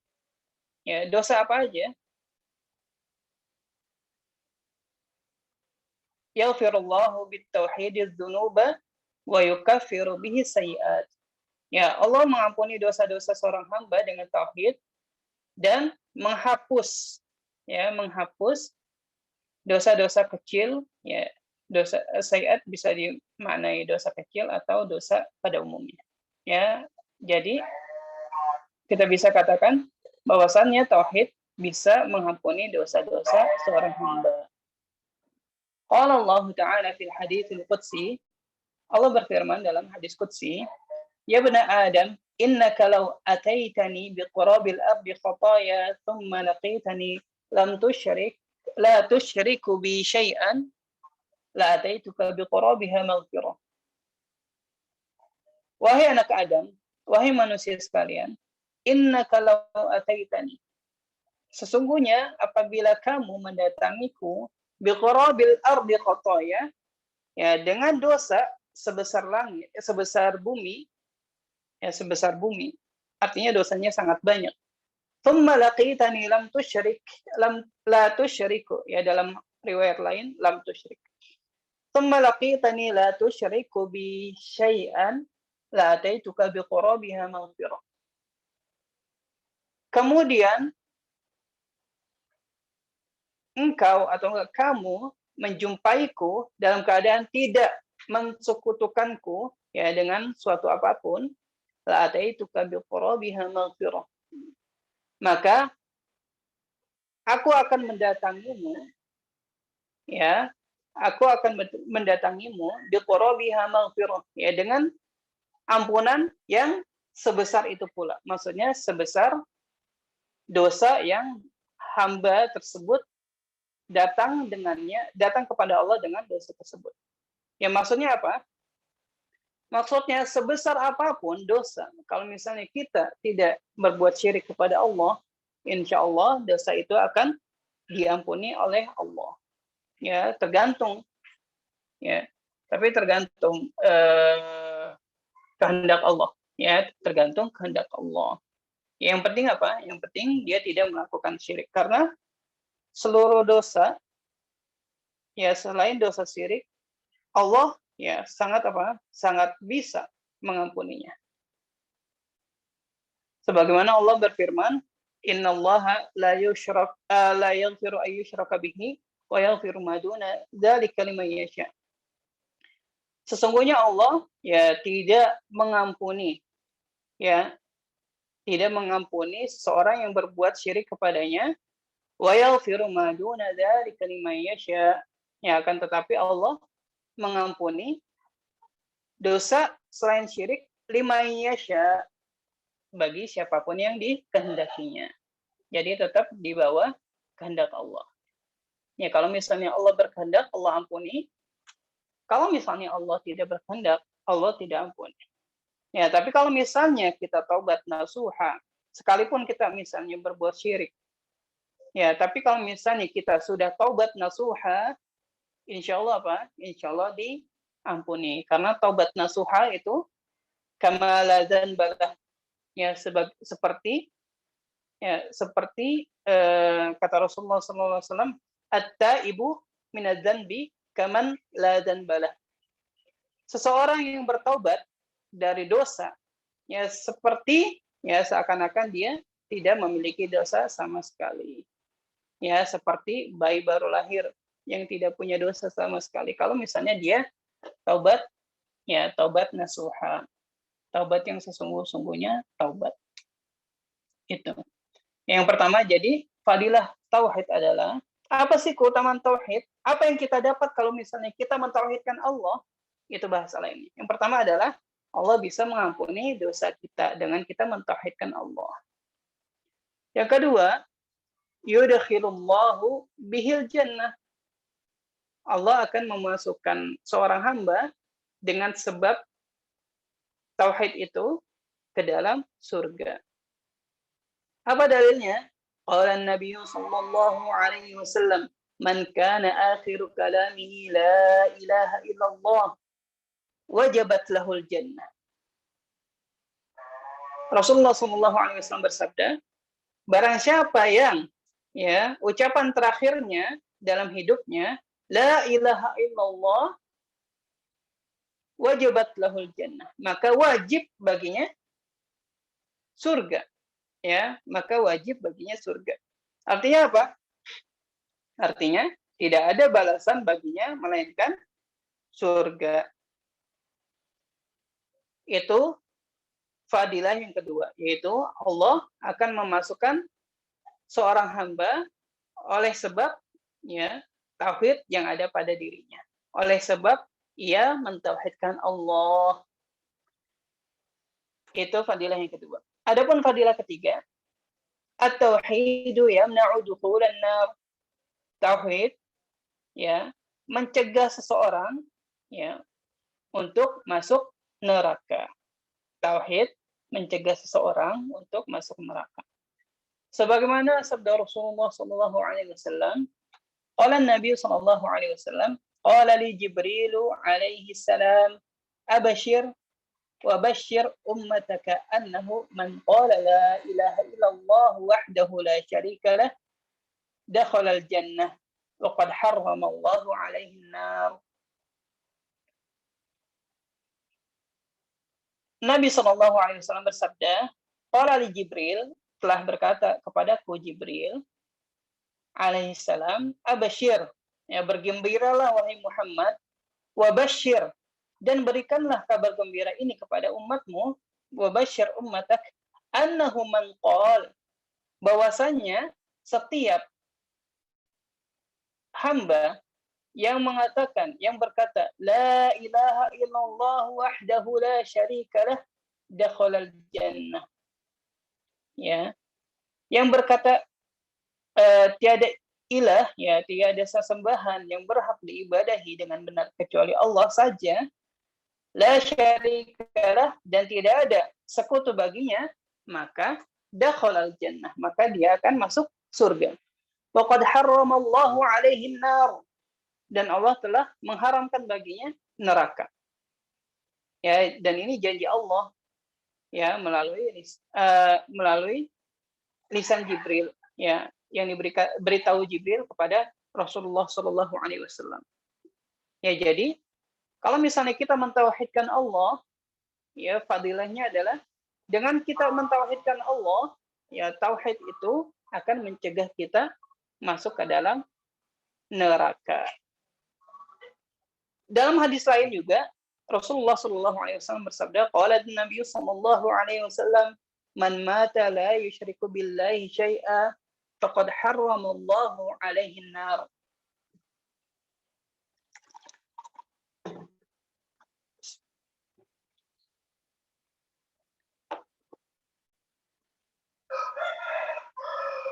Ya, dosa apa aja? Yaghfirullahu bitauhididz dzunuba wa yukaffiru bihi sayyi'at. Ya, Allah mengampuni dosa-dosa seorang hamba dengan tauhid dan menghapus dosa-dosa kecil, ya, dosa sayyi'at bisa dimaknai dosa kecil atau dosa pada umumnya. Ya, jadi kita bisa katakan bahwasannya tauhid bisa mengampuni dosa-dosa seorang hamba. Qala Allah Ta'ala fil haditsil qudsi, Allah berfirman dalam hadis qudsi, ya bani Adam, innaka law ataitani biqurabil ardi khataya thumma laqitani la tusyriku bi syai'an la ataituka biqurabiha maghfirah. Wahai anak Adam, wahai manusia sekalian, innaka law ataitani, sesungguhnya apabila kamu mendatangiku biqurabil ardi khataya, ya dengan dosa sebesar langit, sebesar bumi, artinya dosanya sangat banyak. Thumma laqitani la tusyriku, ya dalam riwayat lain lam tusyrik. Thumma laqitani la tusyriku bi syai'an la ataituka biqurabiha maghfirah. Kemudian engkau atau kamu menjumpaiku dalam keadaan tidak mensekutukanku ya dengan suatu apapun, la ataituka biqurabiha maghfirah. Maka aku akan mendatangimu, ya, aku akan mendatangimu biqurabiha maghfirah, ya dengan ampunan yang sebesar itu pula. Maksudnya sebesar dosa yang hamba tersebut datang kepada Allah dengan dosa tersebut. Ya maksudnya apa? Maksudnya sebesar apapun dosa, kalau misalnya kita tidak berbuat syirik kepada Allah, insya Allah dosa itu akan diampuni oleh Allah. Ya tergantung, ya tapi tergantung kehendak Allah. Ya tergantung kehendak Allah. Yang penting apa? Yang penting dia tidak melakukan syirik, karena seluruh dosa, ya selain dosa syirik, Allah ya sangat bisa mengampuninya. Sebagaimana Allah berfirman, innallaha la yaghfiru an yushraka bihi wa yaghfiru ma duna dzalika liman yasha. Sesungguhnya Allah ya tidak mengampuni seseorang yang berbuat syirik kepadanya, wa yaghfiru ma duna dzalika liman yasha. Ya, akan tetapi Allah mengampuni dosa selain syirik liman yasha, bagi siapapun yang dikehendakinya. Jadi tetap di bawah kehendak Allah. Ya, kalau misalnya Allah berkehendak, Allah ampuni. Kalau misalnya Allah tidak berkehendak, Allah tidak ampuni. Ya, tapi kalau misalnya kita taubat nasuha, sekalipun kita misalnya berbuat syirik, ya, tapi kalau misalnya kita sudah taubat nasuha, insya Allah apa? Insya Allah diampuni. Karena taubat nasuha itu kama la dzanba, ya seperti kata Rasulullah SAW, at-taibu minadz dzanbi kaman la dzanba. Seseorang yang bertaubat dari dosa, ya seperti ya seakan-akan dia tidak memiliki dosa sama sekali. Ya seperti bayi baru lahir yang tidak punya dosa sama sekali. Kalau misalnya dia taubat, ya taubat nasuha, taubat yang sesungguh-sungguhnya taubat. Itu. Yang pertama, jadi fadilah tauhid adalah Apa sih keutamaan tauhid? Apa yang kita dapat kalau misalnya kita mentauhidkan Allah? Itu bahasa lainnya. Yang pertama adalah Allah bisa mengampuni dosa kita dengan kita mentauhidkan Allah. Yang kedua, yudkhilullahu bihil jannah. Allah akan memasukkan seorang hamba dengan sebab tauhid itu ke dalam surga. Apa dalilnya? Qala Nabi sallallahu alaihi wasallam, "Man kana akhiru kalamihi la ilaha illallah, wajabat lahul jannah." Rasulullah sallallahu alaihi wasallam bersabda, barang siapa yang ucapan terakhirnya dalam hidupnya la ilaha illallah, wajabat lahul jannah, maka wajib baginya surga. Maka wajib baginya surga. Artinya apa? Artinya tidak ada balasan baginya melainkan surga. Itu fadilah yang kedua, yaitu Allah akan memasukkan seorang hamba oleh sebab tauhid yang ada pada dirinya. Oleh sebab ia mentauhidkan Allah. Itu fadilah yang kedua. Adapun fadilah ketiga, at-tauhidu yamna'u dukhulan nar. Tauhid mencegah seseorang untuk masuk neraka. Tauhid mencegah seseorang untuk masuk neraka. Sebagaimana sabda Rasulullah sallallahu alaihi wasallam, qala Nabi sallallahu alaihi wasallam, qala li Jibril alaihi salam, abashir وبشر أمتك أنه من قال لا إله إلا الله وحده لا شريك له دخل الجنة وقد حرم الله عليه النار. Nabi SAW bersabda, qala li Jibril, telah berkata kepadaku Jibril alaihissalam, abashir, bergembiralah wahai Muhammad, wabashir, dan berikanlah kabar gembira ini kepada umatmu, wabashir ummatak annahu man qala, bahwasanya setiap hamba yang mengatakan, yang berkata la ilaha illallah wahdahu la syarikalah dakhalal jannah, yang berkata tiada ilah, tiada sesembahan yang berhak diibadahi dengan benar kecuali Allah saja, la syarikalah, dan tidak ada sekutu baginya, maka dakhalal jannah, maka dia akan masuk surga. Wa qad harramallahu alaihi nar, dan Allah telah mengharamkan baginya neraka. Dan ini janji Allah melalui lisan Jibril, yang beritahu Jibril kepada Rasulullah sallallahu alaihi wasallam. Jadi kalau misalnya kita mentauhidkan Allah, fadilahnya adalah dengan kita mentauhidkan Allah, tauhid itu akan mencegah kita masuk ke dalam neraka. Dalam hadis lain juga Rasulullah sallallahu alaihi wasallam bersabda, qala Nabi sallallahu alaihi wasallam, man mata la yusyriku billahi syai'a faqad harramallahu alaihi an-nar.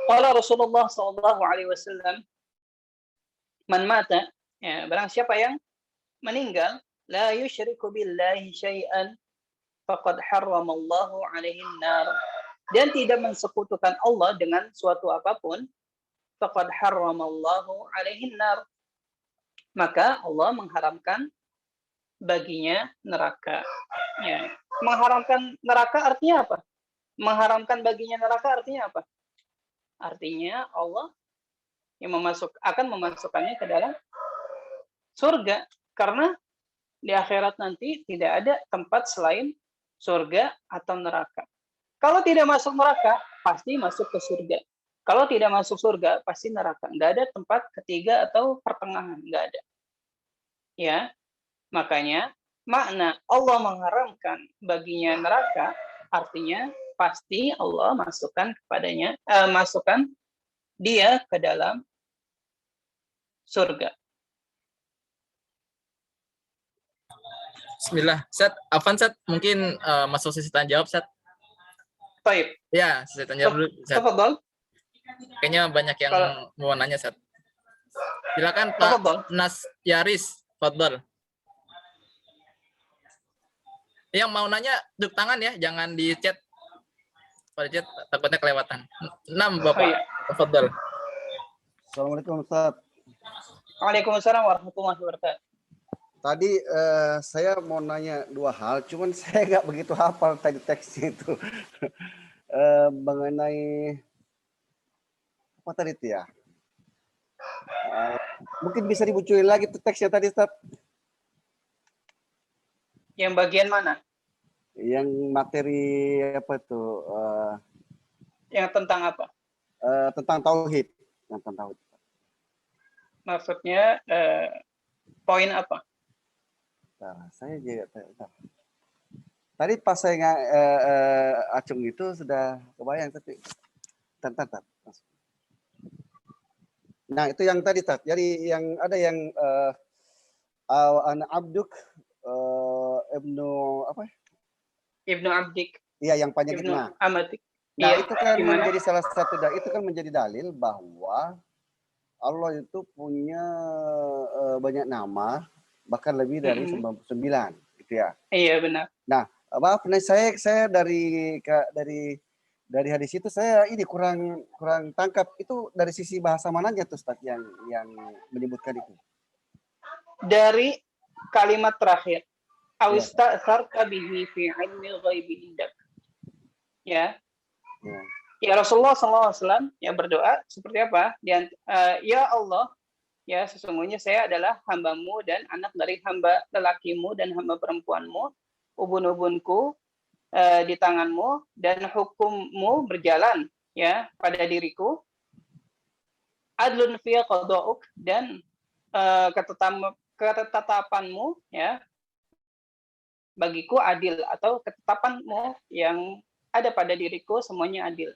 Qala Rasulullah sallallahu alaihi wasallam, man mata, barang siapa yang meninggal, la yusyriku billahi syai'an faqad harramallahu alaihi an-nar, dan tidak mensekutukan Allah dengan suatu apapun, faqad harramallahu alaihi an-nar, maka Allah mengharamkan baginya neraka. Mengharamkan neraka artinya apa? Mengharamkan baginya neraka artinya apa? Artinya Allah yang akan memasukkannya ke dalam surga, karena di akhirat nanti tidak ada tempat selain surga atau neraka. Kalau tidak masuk neraka, pasti masuk ke surga. Kalau tidak masuk surga, pasti neraka. Nggak ada tempat ketiga atau pertengahan, nggak ada. Makanya makna Allah mengharamkan baginya neraka artinya pasti Allah masukkan dia ke dalam surga. Bismillah. Sat, Afan Sat, mungkin masuk sesi tanya jawab Sat. Baik, Ya, sesi tanya jawab dulu Sat. tafadhol. Kayaknya banyak yang Kalau- mau nanya Sat. Silakan Pak Tafadhol. Nas Yaris, fadhol. Yang mau nanya duduk tangan ya, jangan di chat. Kalau di chat takutnya kelewatan. 6 Bapak, iya. fadhol. Assalamualaikum Ustaz. Waalaikumsalam warahmatullahi wabarakatuh. Tadi saya mau nanya dua hal, cuman saya nggak begitu hafal tadi teksnya itu. Mengenai apa tadi itu ya? Mungkin bisa dibocorin lagi tuh teksnya tadi Ustaz. Yang bagian mana? Yang materi apa tuh? Yang tentang apa? Tentang tauhid. Tentang tauhid. Maksudnya poin apa? Nah, saya juga bentar. Tadi pas saya acung itu sudah kebayang tapi bentar. Nah, itu yang tadi Tat. Jadi yang ada yang anak abduk ibnu apa? Ibnu Abdik, Iya, yang panjang itu. Ibnu Nah, Amatik. nah Iya, itu kan gimana? menjadi salah satu itu kan menjadi dalil bahwa Allah itu punya banyak nama, bahkan lebih dari 99 gitu ya. Iya, benar. Nah, maaf nih saya dari hadis itu saya ini kurang tangkap itu dari sisi bahasa mananya tuh Ustaz yang menyebutkan itu. Dari kalimat terakhir. Ya. Awista'tharta bihi fi ilmil ghaibi indak. Ya. Ya. Ya Rasulullah SAW yang berdoa seperti apa? Ya Allah, ya sesungguhnya saya adalah hambamu dan anak dari hamba lelakimu dan hamba perempuanmu, ubun-ubunku di tanganmu dan hukummu berjalan ya pada diriku. Adlun fi qada'uk dan ketetapanmu ya bagiku adil atau ketetapanmu yang ada pada diriku semuanya adil.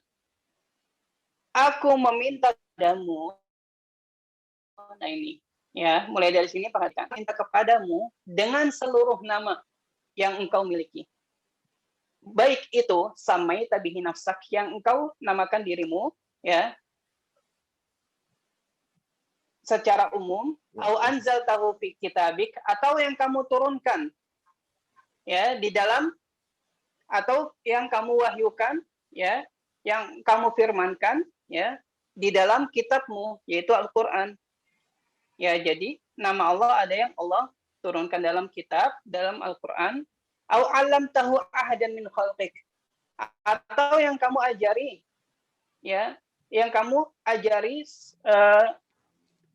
Aku meminta padamu, nah ini ya mulai dari sini perhatikan, minta kepadamu dengan seluruh nama yang engkau miliki. Baik itu samai tabihi nafsak yang engkau namakan dirimu ya secara umum, au anzal tahu fi kitabik atau yang kamu turunkan ya di dalam atau yang kamu wahyukan ya yang kamu firmankan ya di dalam kitabmu yaitu Al-Qur'an. Ya, jadi nama Allah ada yang Allah turunkan dalam kitab, dalam Al-Qur'an, au 'allamtahu ahadan min khalqik atau yang kamu ajari ya, yang kamu ajari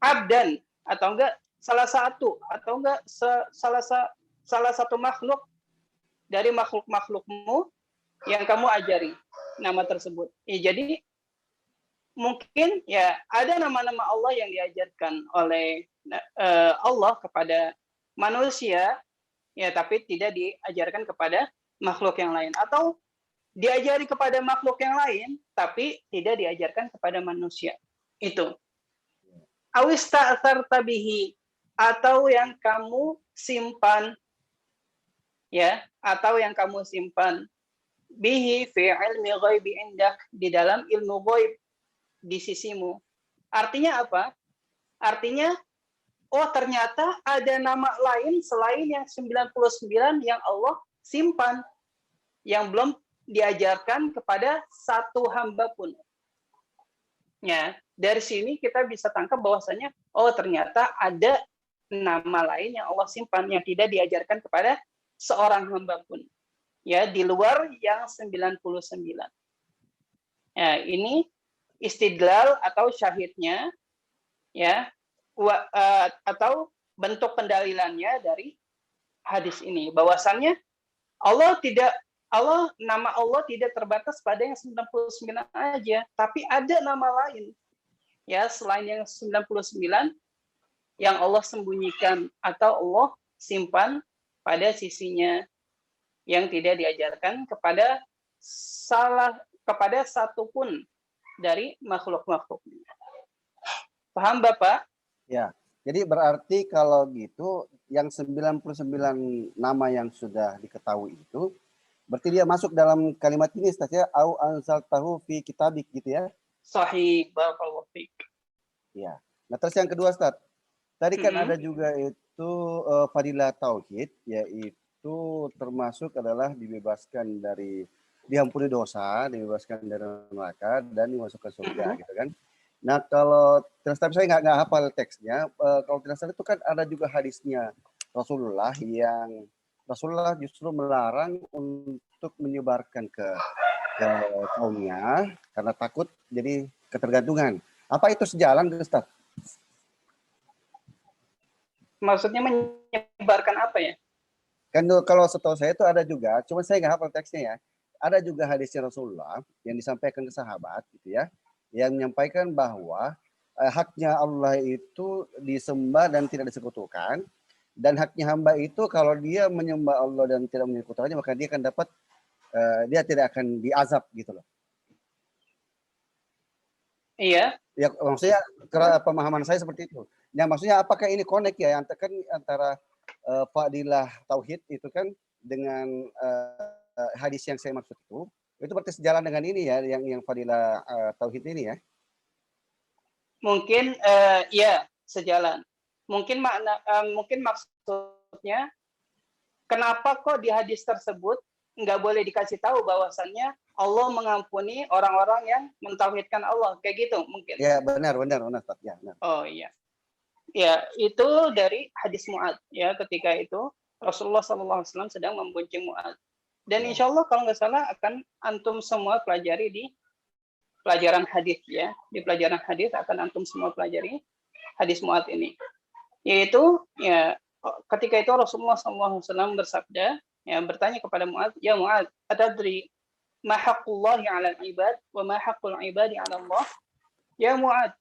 abdan atau enggak salah satu atau enggak salah satu makhluk dari makhluk-makhlukmu yang kamu ajari nama tersebut. Ya, jadi mungkin ya ada nama-nama Allah yang diajarkan oleh Allah kepada manusia ya tapi tidak diajarkan kepada makhluk yang lain atau diajari kepada makhluk yang lain tapi tidak diajarkan kepada manusia. Itu. Awista'tsarta bihi atau yang kamu simpan ya atau yang kamu simpan bihi fi ilmi ghaibi indak di dalam ilmu ghaib di sisimu. Artinya apa? Artinya oh ternyata ada nama lain selain yang 99 yang Allah simpan yang belum diajarkan kepada satu hamba pun. Ya, dari sini kita bisa tangkap bahwasanya oh ternyata ada nama lain yang Allah simpan yang tidak diajarkan kepada seorang hamba pun. Ya, di luar yang 99. Ya, ini istidlal atau syahidnya ya atau bentuk pendalilannya dari hadis ini bahwasannya nama Allah tidak terbatas pada yang 99 aja, tapi ada nama lain ya selain yang 99 yang Allah sembunyikan atau Allah simpan pada sisinya yang tidak diajarkan kepada satupun dari makhluk-makhluknya. Paham Bapak? Ya. Jadi berarti kalau gitu yang 99 nama yang sudah diketahui itu berarti dia masuk dalam kalimat ini Ustaz ya, au anzaltahu fi kitabik gitu ya. Sahih, barakallahu fiik. Ya. Nah, terus yang kedua Ustaz. Tadi kan Mm-mm. ada juga itu fadilah tauhid, yaitu termasuk adalah dibebaskan dari diampuni dosa, dibebaskan dari neraka dan dimasukkan surga Mm-mm. gitu kan. Nah, kalau tapi saya nggak hafal teksnya. Kalau tidak salah itu kan ada juga hadisnya Rasulullah yang Rasulullah justru melarang untuk menyebarkan ke kaumnya karena takut jadi ketergantungan. Apa itu sejalan, Ustaz? Maksudnya menyebarkan apa ya? Kan kalau setahu saya itu ada juga, cuma saya nggak hafal teksnya ya. Ada juga hadisnya Rasulullah yang disampaikan ke sahabat gitu ya, yang menyampaikan bahwa haknya Allah itu disembah dan tidak disekutukan, dan haknya hamba itu kalau dia menyembah Allah dan tidak menyekutukannya maka dia akan dapat dia tidak akan diazab gitu loh. Iya. Ya maksudnya pemahaman saya seperti itu. Ya maksudnya apakah ini connect ya antara fadilah tauhid itu kan dengan hadis yang saya maksud itu berarti sejalan dengan ini ya yang fadilah tauhid ini ya. Mungkin ya sejalan. Mungkin mungkin maksudnya kenapa kok di hadis tersebut nggak boleh dikasih tahu bahwasannya Allah mengampuni orang-orang yang mentauhidkan Allah, kayak gitu mungkin. Ya benar Ustaz. Ya, benar. Oh iya. Ya, itu dari hadis Mu'adz ya, ketika itu Rasulullah SAW sedang membonceng Mu'adz. Dan insya Allah kalau nggak salah akan antum semua pelajari di pelajaran hadis ya. Di pelajaran hadis akan antum semua pelajari hadis Mu'adz ini. Yaitu ya ketika itu Rasulullah SAW bersabda, ya bertanya kepada Mu'adz, ya Mu'adz, atadri ma haqqullahi 'alal ibad wa ma haqqul ibadi 'ala Allah? Ya Mu'adz,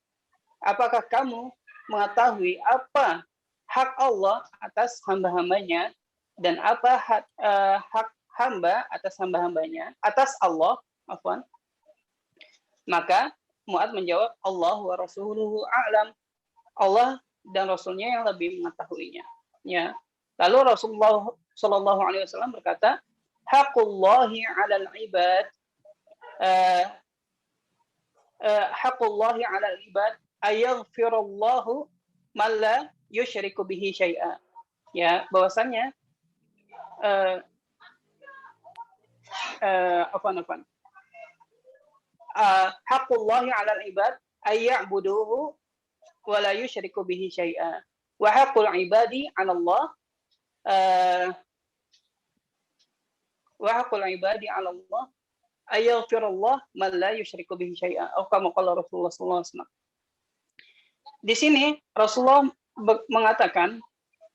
apakah kamu mengetahui apa hak Allah atas hamba-hambanya dan apa hak hamba atas hamba-hambanya atas Allah, afwan. Maka Mu'adz menjawab, Allah wa rasuluhu a'lam. Allah dan Rasulnya yang lebih mengetahuinya. Ya. Lalu Rasulullah Shallallahu Alaihi Wasallam berkata, Haqullahi 'alal ibad, Haqullahi 'alal ibad, ayaghfirullahu man la yusyriku bihi syai'a. Ya, bahwasannya Haqullahi 'alal ibad ayya'buduhu wa la yusyriku bihi syai'a. Wa haqqul ibadi 'ala Allah wa haqqul ibadi 'ala Allah ayaghfirullah man la yusyriku bihi syai'a. Atau kama qala Rasulullah sallallahu alaihi wasallam. Di sini Rasulullah mengatakan,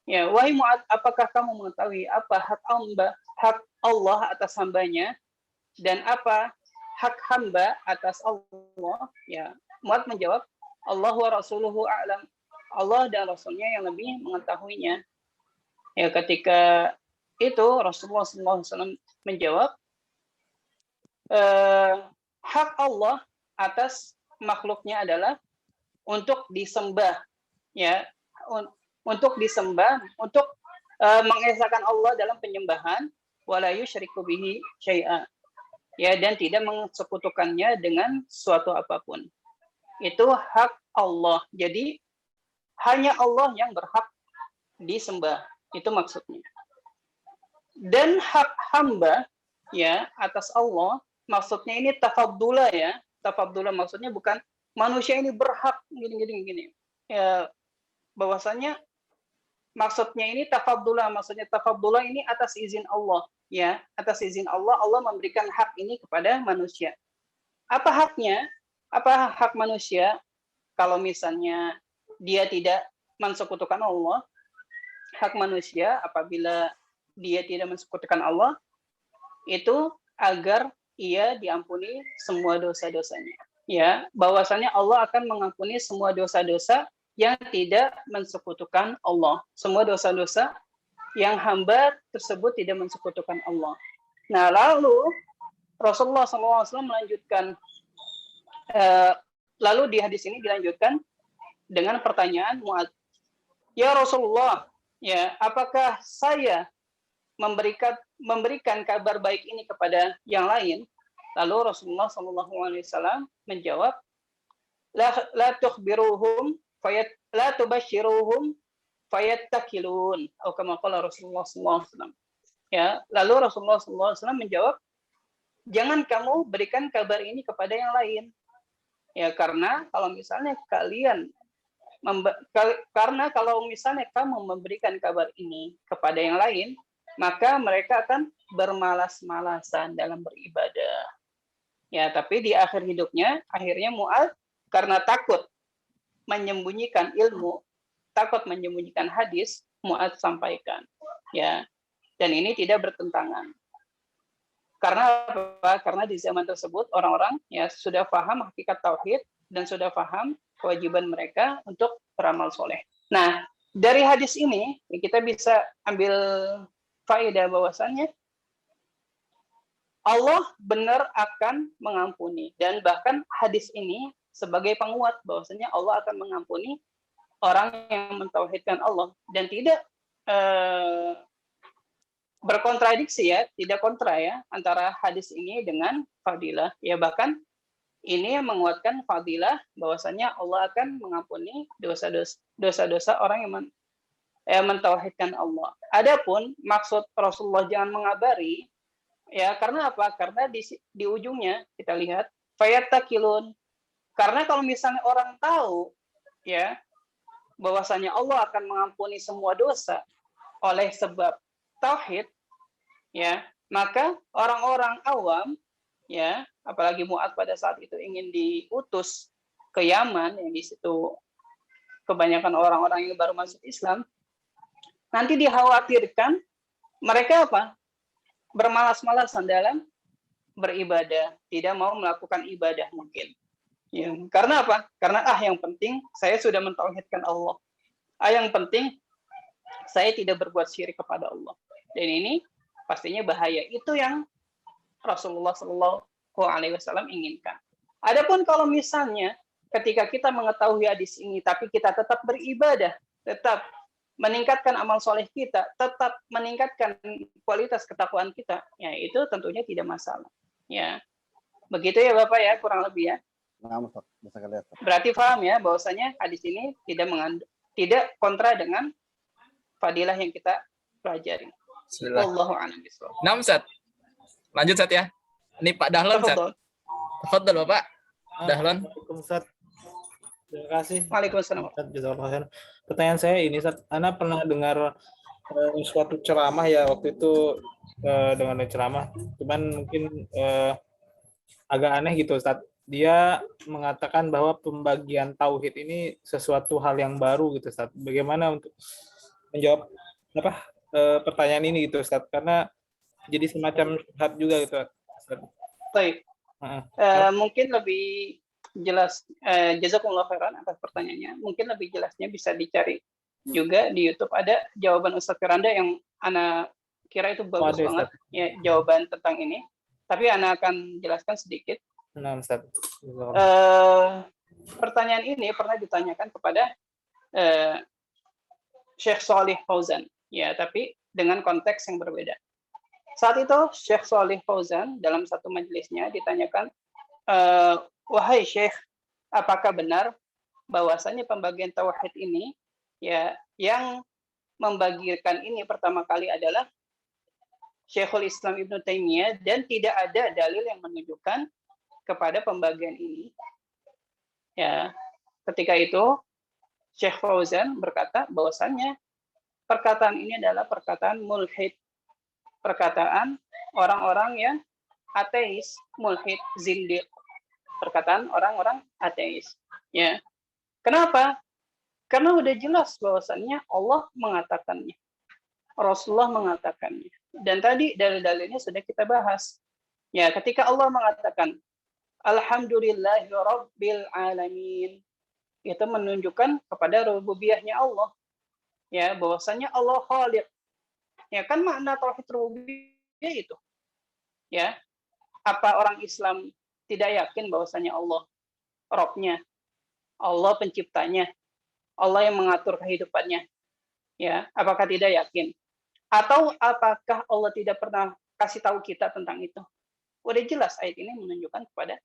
ya, wahai Mu'adz, apakah kamu mengetahui apa hak Allah atas hambanya dan apa hak hamba atas Allah? Ya, Mu'adz menjawab, Allah wa rasuluhu a'lam. Allah dan Rasulnya yang lebih mengetahuinya. Ya, ketika itu Rasulullah SAW menjawab, hak Allah atas makhluknya adalah untuk disembah, ya, untuk disembah, untuk mengesahkan Allah dalam penyembahan, wala yusyriku bihi syai'a, ya, dan tidak mensekutukannya dengan suatu apapun. Itu hak Allah. Jadi hanya Allah yang berhak disembah. Itu maksudnya. Dan hak hamba, ya, atas Allah, maksudnya ini tafaddulah, ya. Tafaddulah maksudnya bukan manusia ini berhak gini. Ya, bahwasanya maksudnya ini tafaddulah, maksudnya tafaddulah ini atas izin Allah, ya. Atas izin Allah, Allah memberikan hak ini kepada manusia. Apa haknya? Apa hak manusia kalau misalnya dia tidak mensekutukan Allah? Hak manusia apabila dia tidak mensekutukan Allah itu agar ia diampuni semua dosa-dosanya. Ya, bahwasanya Allah akan mengampuni semua dosa-dosa yang tidak mensekutukan Allah. Semua dosa-dosa yang hamba tersebut tidak mensekutukan Allah. Nah, lalu Rasulullah SAW melanjutkan, lalu di hadis ini dilanjutkan dengan pertanyaan Mu'adz. Ya Rasulullah, ya, apakah saya memberikan kabar baik ini kepada yang lain? Lalu Rasulullah SAW menjawab, la tukhbiruhum la tubashiruhum fayattakilun, atau kama qala Rasulullah SAW. Ya, lalu Rasulullah SAW menjawab, jangan kamu berikan kabar ini kepada yang lain. Ya, karena kalau misalnya kalau misalnya kamu memberikan kabar ini kepada yang lain, maka mereka akan bermalas-malasan dalam beribadah. Ya, tapi di akhir hidupnya, akhirnya Mu'adz karena takut menyembunyikan ilmu, takut menyembunyikan hadis, Mu'adz sampaikan. Ya, dan ini tidak bertentangan. Karena apa? Karena di zaman tersebut orang-orang ya sudah paham hakikat tauhid dan sudah paham kewajiban mereka untuk beramal soleh. Nah, dari hadis ini kita bisa ambil faedah bahwasannya Allah benar akan mengampuni, dan bahkan hadis ini sebagai penguat bahwasanya Allah akan mengampuni orang yang mentauhidkan Allah dan tidak berkontradiksi ya, tidak kontra ya antara hadis ini dengan fadilah. Ya, bahkan ini menguatkan fadilah bahwasanya Allah akan mengampuni dosa-dosa orang yang mentauhidkan Allah. Adapun maksud Rasulullah jangan mengabari, ya karena apa? Karena di ujungnya kita lihat fayatakilun. Karena kalau misalnya orang tahu ya bahwasanya Allah akan mengampuni semua dosa oleh sebab tauhid, ya, maka orang-orang awam, ya, apalagi Mu'adz pada saat itu ingin diutus ke Yaman, yang di situ kebanyakan orang-orang yang baru masuk Islam, nanti dikhawatirkan mereka apa? Bermalas-malasan dalam beribadah, tidak mau melakukan ibadah mungkin. Ya, karena apa? Karena yang penting saya sudah mentauhidkan Allah. Yang penting saya tidak berbuat syirik kepada Allah. Dan ini pastinya bahaya. Itu yang Rasulullah SAW inginkan. Adapun kalau misalnya ketika kita mengetahui hadis ini, tapi kita tetap beribadah, tetap meningkatkan amal soleh kita, tetap meningkatkan kualitas ketakwaan kita, ya itu tentunya tidak masalah. Ya, begitu ya Bapak ya, kurang lebih ya. Nah, berarti paham ya bahwasanya hadis ini tidak kontra dengan fadilah yang kita pelajari. Wallahu a'lam bishawab. 6 Ustaz. Lanjut Ustaz ya. Ini Pak Dahlon Ustaz. Tafadhol Bapak. Dahlon. Ustaz. Terima kasih. Waalaikumsalam. Jazakallahu khairan. Pertanyaan saya ini, Ustaz, Ana pernah dengar suatu ceramah ya waktu itu dengan ceramah, cuman mungkin agak aneh gitu, Ustaz. Dia mengatakan bahwa pembagian tauhid ini sesuatu hal yang baru gitu, Ustaz. Bagaimana untuk menjawab pertanyaan ini gitu, Ustaz? Karena jadi semacam syubhat juga gitu, Ustaz. Baik. Mungkin lebih jelas, jazakumullah khairan atas pertanyaannya. Mungkin lebih jelasnya bisa dicari juga di YouTube, ada jawaban Ustaz Firanda yang Ana kira itu bagus banget ya, jawaban tentang ini. Tapi Ana akan jelaskan sedikit. Nah, Ustaz. Pertanyaan ini pernah ditanyakan kepada Syekh Shalih Fauzan, ya, tapi dengan konteks yang berbeda. Saat itu Syekh Shalih Fauzan dalam satu majelisnya ditanyakan, wahai Syekh, apakah benar bahwasanya pembagian tauhid ini, ya, yang membagikan ini pertama kali adalah Syekhul Islam Ibnu Taimiyah dan tidak ada dalil yang menunjukkan kepada pembagian ini. Ya, ketika itu Syekh Fauzan berkata bahwasannya perkataan ini adalah perkataan mulhid, perkataan orang-orang yang ateis, mulhid, zindiq, perkataan orang-orang ateis. Ya, kenapa? Karena udah jelas bahwasannya Allah mengatakannya, Rasulullah mengatakannya, dan tadi dalil-dalilnya sudah kita bahas. Ya, ketika Allah mengatakan Alhamdulillahi Rabbil Alamin, itu menunjukkan kepada rububiyahnya Allah. Ya, bahwasanya Allah Khaliq. Ya kan makna tauhid rububiyah itu. Ya. Apa orang Islam tidak yakin bahwasanya Allah Rabb-nya, Allah penciptanya, Allah yang mengatur kehidupannya. Ya, apakah tidak yakin? Atau apakah Allah tidak pernah kasih tahu kita tentang itu? Udah jelas ayat ini menunjukkan kepada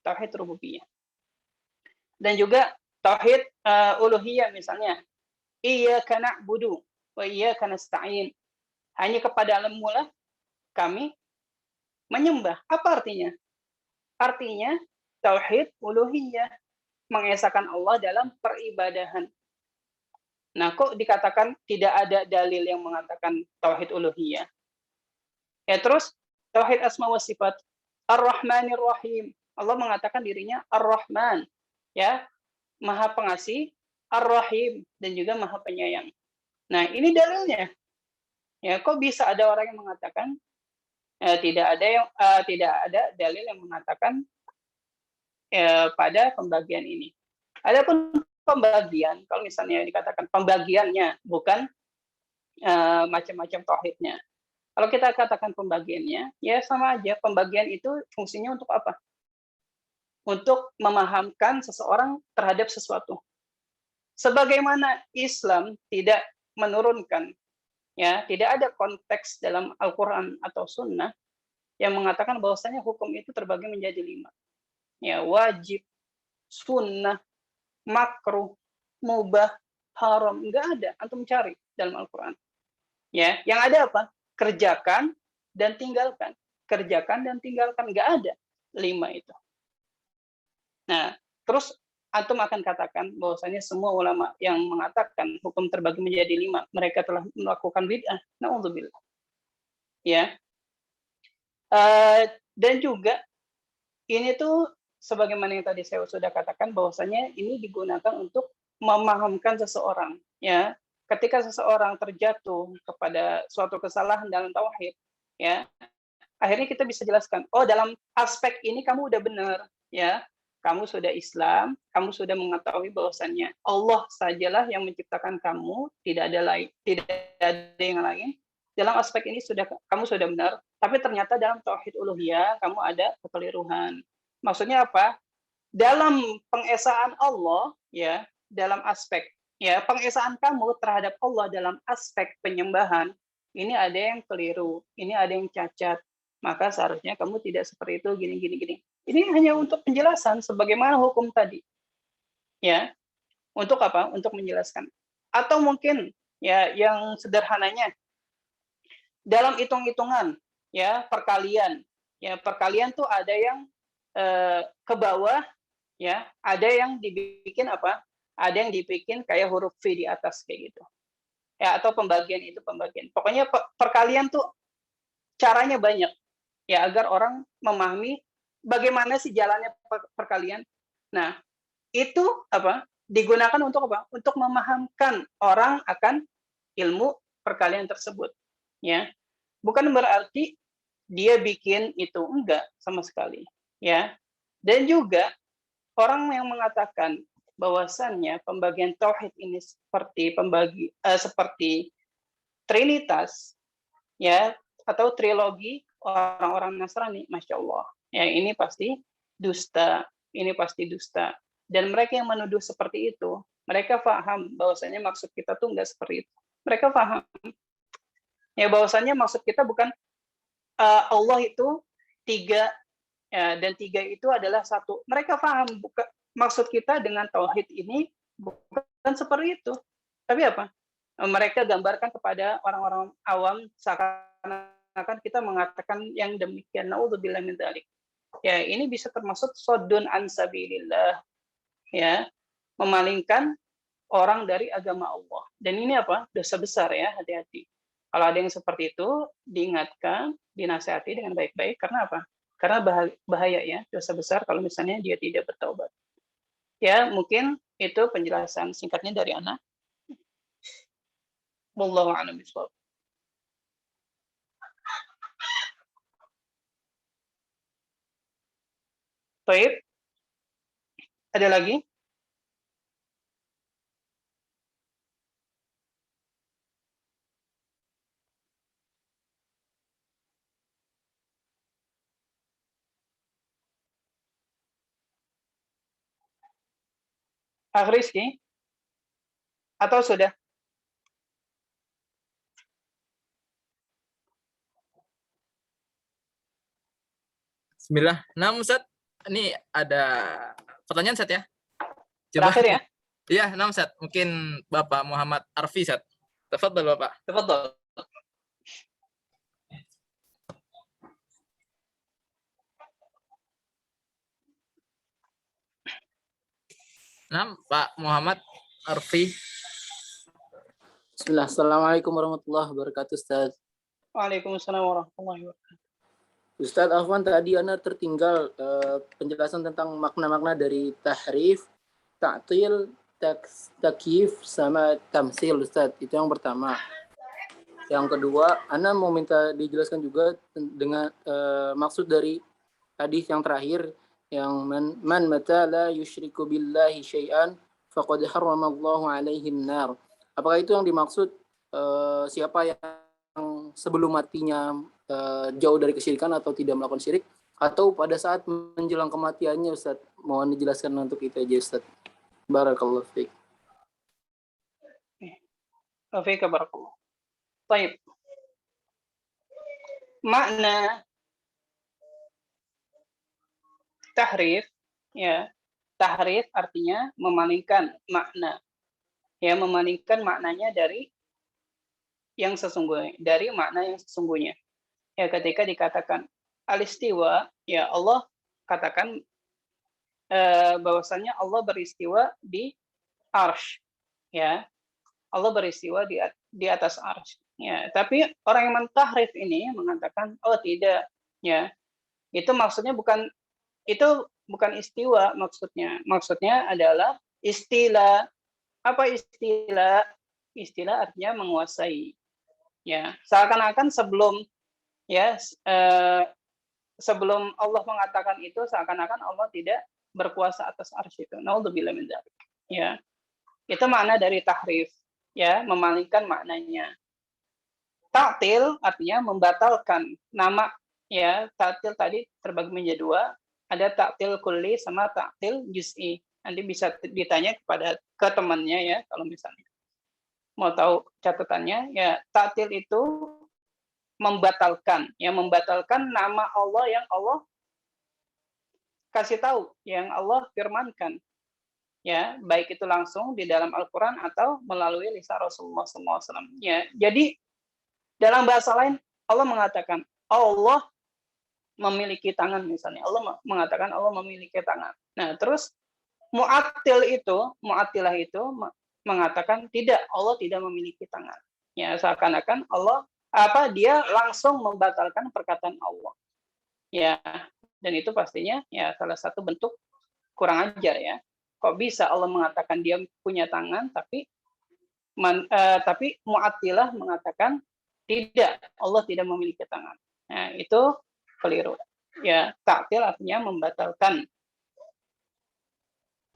tauhid rububiyah. Dan juga tauhid uluhiyah misalnya. Iyyaka na'budu wa iyyaka nasta'in. Hanya kepadamu lah kami menyembah. Apa artinya? Artinya tauhid uluhiyah, mengesahkan Allah dalam peribadahan. Nah, kok dikatakan tidak ada dalil yang mengatakan tauhid uluhiyah? Ya, terus tauhid asma wa sifat. Ar-Rahmanir Rahim. Allah mengatakan dirinya Ar-Rahman, ya, Maha Pengasih, Ar-Rahim, dan juga Maha Penyayang. Nah, ini dalilnya. Ya, kok bisa ada orang yang mengatakan tidak ada dalil yang mengatakan pada pembagian ini. Adapun pembagian, kalau misalnya dikatakan pembagiannya bukan macam-macam tauhidnya. Kalau kita katakan pembagiannya, ya sama aja. Pembagian itu fungsinya untuk apa? Untuk memahamkan seseorang terhadap sesuatu. Sebagaimana Islam tidak menurunkan, ya, tidak ada konteks dalam Al-Quran atau Sunnah yang mengatakan bahwasanya hukum itu terbagi menjadi 5. Ya, wajib, sunnah, makruh, mubah, haram. Enggak ada. Antum cari dalam Al-Quran. Ya, yang ada apa? Kerjakan dan tinggalkan. Kerjakan dan tinggalkan. Enggak ada 5 itu. Nah, terus antum akan katakan bahwasanya semua ulama yang mengatakan hukum terbagi menjadi 5, mereka telah melakukan bid'ah. Na'udzubillah. Ya. Dan juga ini tuh sebagaimana yang tadi saya sudah katakan bahwasanya ini digunakan untuk memahamkan seseorang, ya. Ketika seseorang terjatuh kepada suatu kesalahan dalam tauhid, ya, akhirnya kita bisa jelaskan, oh dalam aspek ini kamu udah benar, ya. Kamu sudah Islam, kamu sudah mengetahui bahwasannya Allah sajalah yang menciptakan kamu, tidak ada yang lain. Dalam aspek ini kamu sudah benar, tapi ternyata dalam tauhid uluhiyah kamu ada kekeliruan. Maksudnya apa? Dalam pengesaan Allah, ya, dalam aspek, ya, pengesaan kamu terhadap Allah dalam aspek penyembahan, ini ada yang keliru, ini ada yang cacat. Maka seharusnya kamu tidak seperti itu, gini. Ini hanya untuk penjelasan sebagaimana hukum tadi. Ya. Untuk apa? Untuk menjelaskan. Atau mungkin ya yang sederhananya dalam hitung-hitungan, ya, perkalian. Ya, perkalian tuh ada yang ke bawah, ya, ada yang dibikin apa? Ada yang dibikin kayak huruf V di atas kayak gitu. Ya, atau pembagian itu pembagian. Pokoknya perkalian tuh caranya banyak. Ya, agar orang memahami bagaimana sih jalannya perkalian. Nah, itu apa? Digunakan untuk apa? Untuk memahamkan orang akan ilmu perkalian tersebut. Ya, bukan berarti dia bikin itu, enggak sama sekali. Ya, dan juga orang yang mengatakan bahwasannya pembagian tauhid ini seperti trinitas, ya, atau trilogi orang-orang Nasrani, masya Allah. Ya, ini pasti dusta. Ini pasti dusta. Dan mereka yang menuduh seperti itu, mereka paham bahwasanya maksud kita tuh enggak seperti itu. Mereka paham. Ya, bahwasanya maksud kita bukan Allah itu 3, ya, dan 3 itu adalah 1. Mereka paham bukan maksud kita dengan tauhid ini bukan seperti itu. Tapi apa? Mereka gambarkan kepada orang-orang awam seakan-akan kita mengatakan yang demikian. Naudzubillah min dzalik. Ya, ini bisa termasuk soddun an sabilillah, ya, memalingkan orang dari agama Allah. Dan ini apa? Dosa besar, ya, hati-hati. Kalau ada yang seperti itu, diingatkan, dinasihati dengan baik-baik. Karena apa? Karena bahaya, ya, dosa besar kalau misalnya dia tidak bertaubat. Ya, mungkin itu penjelasan singkatnya dari Ana. Wallahu a'lam bishawab. Baik. Ada lagi? Rizky? Atau sudah? Bismillah. Nah, Ustaz, ini ada pertanyaan Ustaz ya. Coba. Terakhir ya. Iya, nah Ustaz. Mungkin Bapak Muhammad Arfi Ustaz. Tafadhal Bapak. Tafadhal. Nah, Pak Muhammad Arfi. Bismillah. Assalamualaikum warahmatullahi wabarakatuh, Ustaz. Waalaikumsalam warahmatullahi wabarakatuh. Ustaz Afwan, tadi Anda tertinggal penjelasan tentang makna-makna dari tahrif, ta'til, takyif, sama tamsil, Ustaz. Itu yang pertama. Yang kedua, Anda mau minta dijelaskan juga dengan maksud dari hadis yang terakhir, yang man mata la yusyriku billahi syai'an faqad harramallahu alaihi nar. Apakah itu yang dimaksud siapa yang sebelum matinya jauh dari kesyirikan atau tidak melakukan syirik, atau pada saat menjelang kematiannya, Ustaz? Mohon dijelaskan untuk itu aja, Ustaz. Barakallahu fiik. Fiik barakallah. Baik. Makna tahrif, ya, tahrif artinya memalingkan makna, ya, memalingkan maknanya dari yang sesungguhnya, dari makna yang sesungguhnya. Ya, ketika dikatakan al-istiwa, ya Allah katakan bahwasanya Allah beristiwa di arsy, ya, Allah beristiwa di atas arsy. Ya, tapi orang yang mentahrif ini mengatakan, oh tidak, ya, itu maksudnya bukan istiwa maksudnya. Maksudnya adalah istilah. Apa istilah? Istilah artinya menguasai. Ya, seakan-akan sebelum Allah mengatakan itu, seakan-akan Allah tidak berkuasa atas arsy itu. Naudzubillah min dzalik. Ya. Itu makna dari tahrif, ya, memalingkan maknanya. Ta'til artinya membatalkan nama, ya. Ta'til tadi terbagi menjadi dua, ada ta'til kulli sama ta'til juz'i. Nanti bisa ditanya ke temannya, ya, kalau misalnya mau tahu catatannya, ya. Ta'til itu membatalkan, ya, membatalkan nama Allah yang Allah kasih tahu, yang Allah firmankan, ya, baik itu langsung di dalam Al-Quran atau melalui lisan Rasulullah SAW. Ya, jadi dalam bahasa lain Allah mengatakan Allah memiliki tangan, misalnya Allah mengatakan Allah memiliki tangan. Nah, terus mu'attilah itu mengatakan tidak, Allah tidak memiliki tangan. Ya, seakan-akan Allah dia langsung membatalkan perkataan Allah. Ya, dan itu pastinya ya salah satu bentuk kurang ajar, ya. Kok bisa Allah mengatakan dia punya tangan tapi mu'attilah mengatakan tidak, Allah tidak memiliki tangan. Nah, itu keliru. Ya, ta'til artinya membatalkan.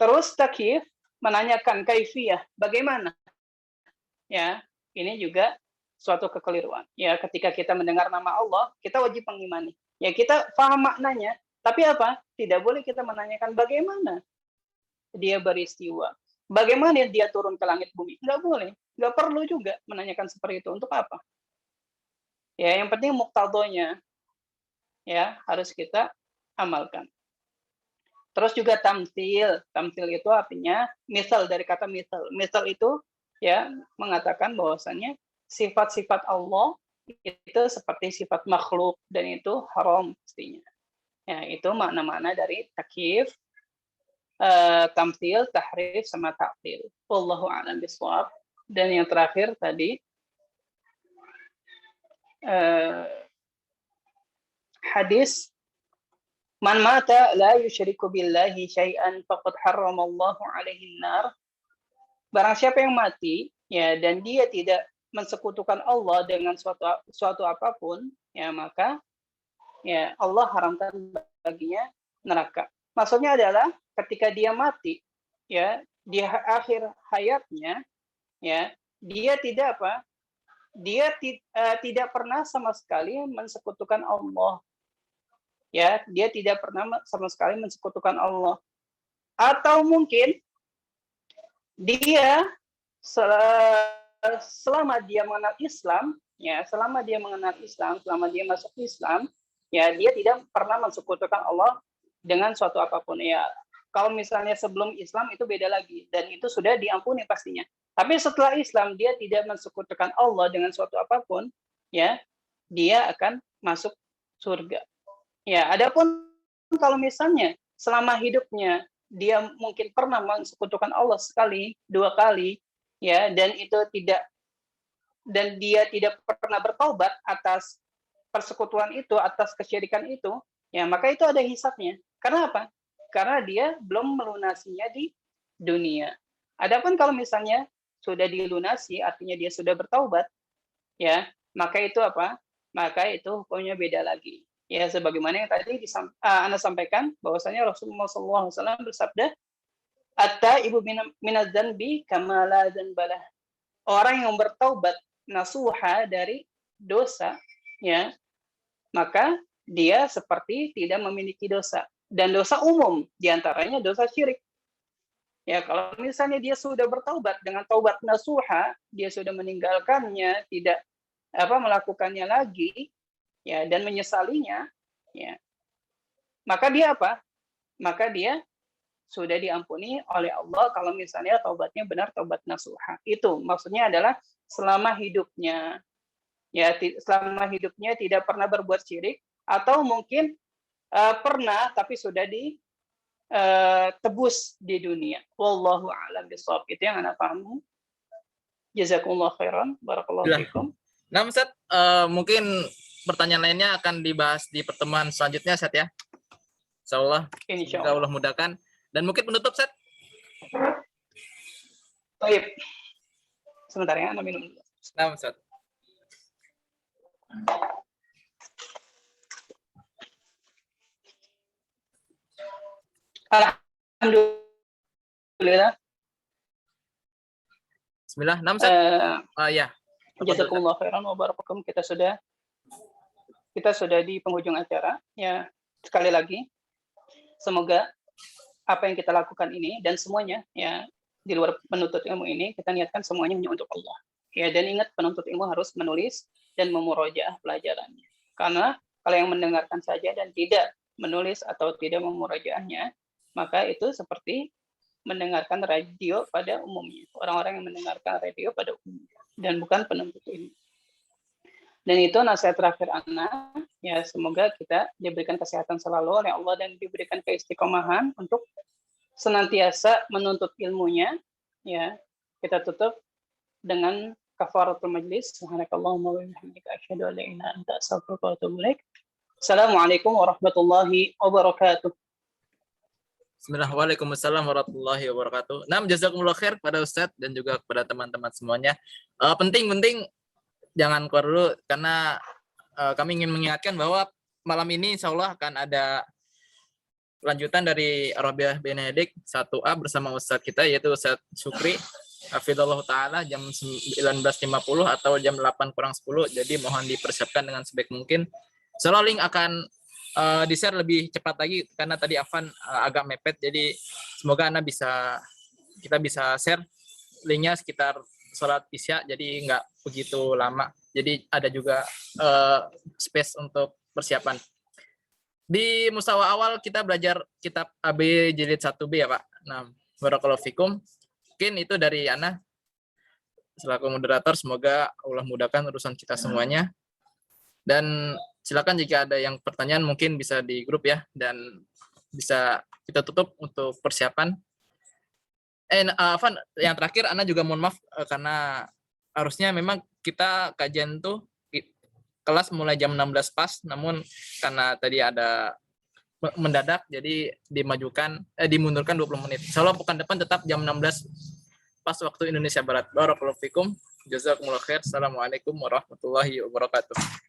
Terus takyif menanyakan kaifiyah, bagaimana? Ya, ini juga suatu kekeliruan. Ya, ketika kita mendengar nama Allah, kita wajib mengimani. Ya, kita paham maknanya, tapi apa? Tidak boleh kita menanyakan bagaimana dia beristiwa. Bagaimana dia turun ke langit bumi? Nggak boleh. Nggak perlu juga menanyakan seperti itu. Untuk apa? Ya, yang penting muqtadhonya, ya, harus kita amalkan. Terus juga tamtsil. Tamtsil itu artinya misal, dari kata misal. Misal itu ya mengatakan bahwasannya sifat-sifat Allah itu seperti sifat makhluk dan itu haram pastinya. Ya, itu makna-makna dari takyif, tamtsil, tahrif sama ta'til. Wallahu a'lam bishawab. Dan yang terakhir tadi hadis man mata la yusyriku billahi syai'an faqad harramallahu alaihi nar. Barang siapa yang mati, ya, dan dia tidak mensekutukan Allah dengan suatu apapun, ya, maka ya Allah haramkan baginya neraka. Maksudnya adalah ketika dia mati, ya, di akhir hayatnya, ya, dia tidak apa? Dia tidak pernah sama sekali mensekutukan Allah. Ya, dia tidak pernah sama sekali mensekutukan Allah. Atau mungkin dia selama dia mengenal Islam, ya, selama dia mengenal Islam, selama dia masuk Islam, ya dia tidak pernah mensekutukan Allah dengan suatu apapun. Ya, kalau misalnya sebelum Islam itu beda lagi, dan itu sudah diampuni pastinya. Tapi setelah Islam dia tidak mensekutukan Allah dengan suatu apapun, ya dia akan masuk surga. Ya, adapun kalau misalnya selama hidupnya dia mungkin pernah mensekutukan Allah sekali, 2 kali, ya, dan dia tidak pernah bertaubat atas persekutuan itu, atas kesyirikan itu, ya maka itu ada hisabnya. Karena apa? Karena dia belum melunasinya di dunia. Adapun kalau misalnya sudah dilunasi, artinya dia sudah bertaubat, ya maka itu apa? Maka itu hukumnya beda lagi. Ya, sebagaimana yang tadi Anda sampaikan, bahwasanya Rasulullah SAW bersabda, "At-taibu minaz dzanbi kama la dzanbalah." Orang yang bertaubat nasuha dari dosa, ya, maka dia seperti tidak memiliki dosa. Dan dosa umum, diantaranya dosa syirik. Ya, kalau misalnya dia sudah bertaubat dengan taubat nasuha, dia sudah meninggalkannya, tidak melakukannya lagi, ya, dan menyesalinya, ya, maka dia apa? Maka dia sudah diampuni oleh Allah kalau misalnya taubatnya benar taubat nasuha. Itu maksudnya adalah selama hidupnya, ya, selama hidupnya tidak pernah berbuat syirik, atau mungkin pernah tapi sudah ditebus di dunia. Wallahu a'lam bishawab. Itu yang Anda paham. Jazakumullah khairan. Barakallahu fikum. Nah, Ustaz, mungkin pertanyaan lainnya akan dibahas di pertemuan selanjutnya, Ustaz, ya. Insyaallah. Semoga Allah mudahkan. Dan mungkin penutup, Ustaz. Baik. Sebentar ya, Anda minum dulu. Nah, Ustaz. Alhamdulillah. Bismillah. Nah, Ustaz. Ya. Jazakumullah khairan wa barakallahu. Kita sudah di penghujung acara, ya. Sekali lagi semoga apa yang kita lakukan ini dan semuanya, ya, di luar penuntut ilmu ini kita niatkan semuanya hanya untuk Allah, ya. Dan ingat, penuntut ilmu harus menulis dan memurojaah pelajarannya, karena kalau yang mendengarkan saja dan tidak menulis atau tidak memurojaahnya, maka itu seperti mendengarkan radio pada umumnya, orang-orang yang mendengarkan radio pada umumnya, dan bukan penuntut ilmu. Dan itu nasihat terakhir Ana, ya, semoga kita diberikan kesehatan selalu oleh Allah dan diberikan keistiqomahan untuk senantiasa menuntut ilmunya, ya. Kita tutup dengan kafaratul majlis. Subhanakallahumma wa bihamdika asyhadu an la ilaha illa anta astaghfiruka wa atubu ilaik. Assalamualaikum warahmatullahi wabarakatuh. Bismillahirrahmanirrahim. Waalaikumsalam warahmatullahi wabarakatuh. Nah, jazakumullah khair kepada Ustadz dan juga kepada teman-teman semuanya. Penting jangan keluar dulu, karena kami ingin mengingatkan bahwa malam ini insya Allah akan ada lanjutan dari Arabiah Benedik 1A bersama Ustadz kita, yaitu Ustadz Syukri hafizallahu ta'ala, jam 19.50 atau jam 8:10. Jadi mohon dipersiapkan dengan sebaik mungkin. Insya link akan di-share lebih cepat lagi, karena tadi Afan agak mepet, jadi semoga kita bisa share linknya sekitar sholat isya, jadi nggak begitu lama, jadi ada juga space untuk persiapan. Di mustawa awal kita belajar kitab AB jilid 1B ya Pak. Nah, barakallahu fikum. Mungkin itu dari Ana selaku moderator, semoga Allah mudahkan urusan kita semuanya. Dan silakan jika ada yang pertanyaan mungkin bisa di grup ya, dan bisa kita tutup untuk persiapan. Afan, yang terakhir Ana juga mohon maaf karena harusnya memang kita kajian tuh kelas mulai jam 16 pas, namun karena tadi ada mendadak jadi dimundurkan 20 menit. Insyaallah pekan depan tetap jam 16 pas waktu Indonesia Barat. Barakallahu fikum. Jazakumullah khair. Assalamualaikum warahmatullahi wabarakatuh.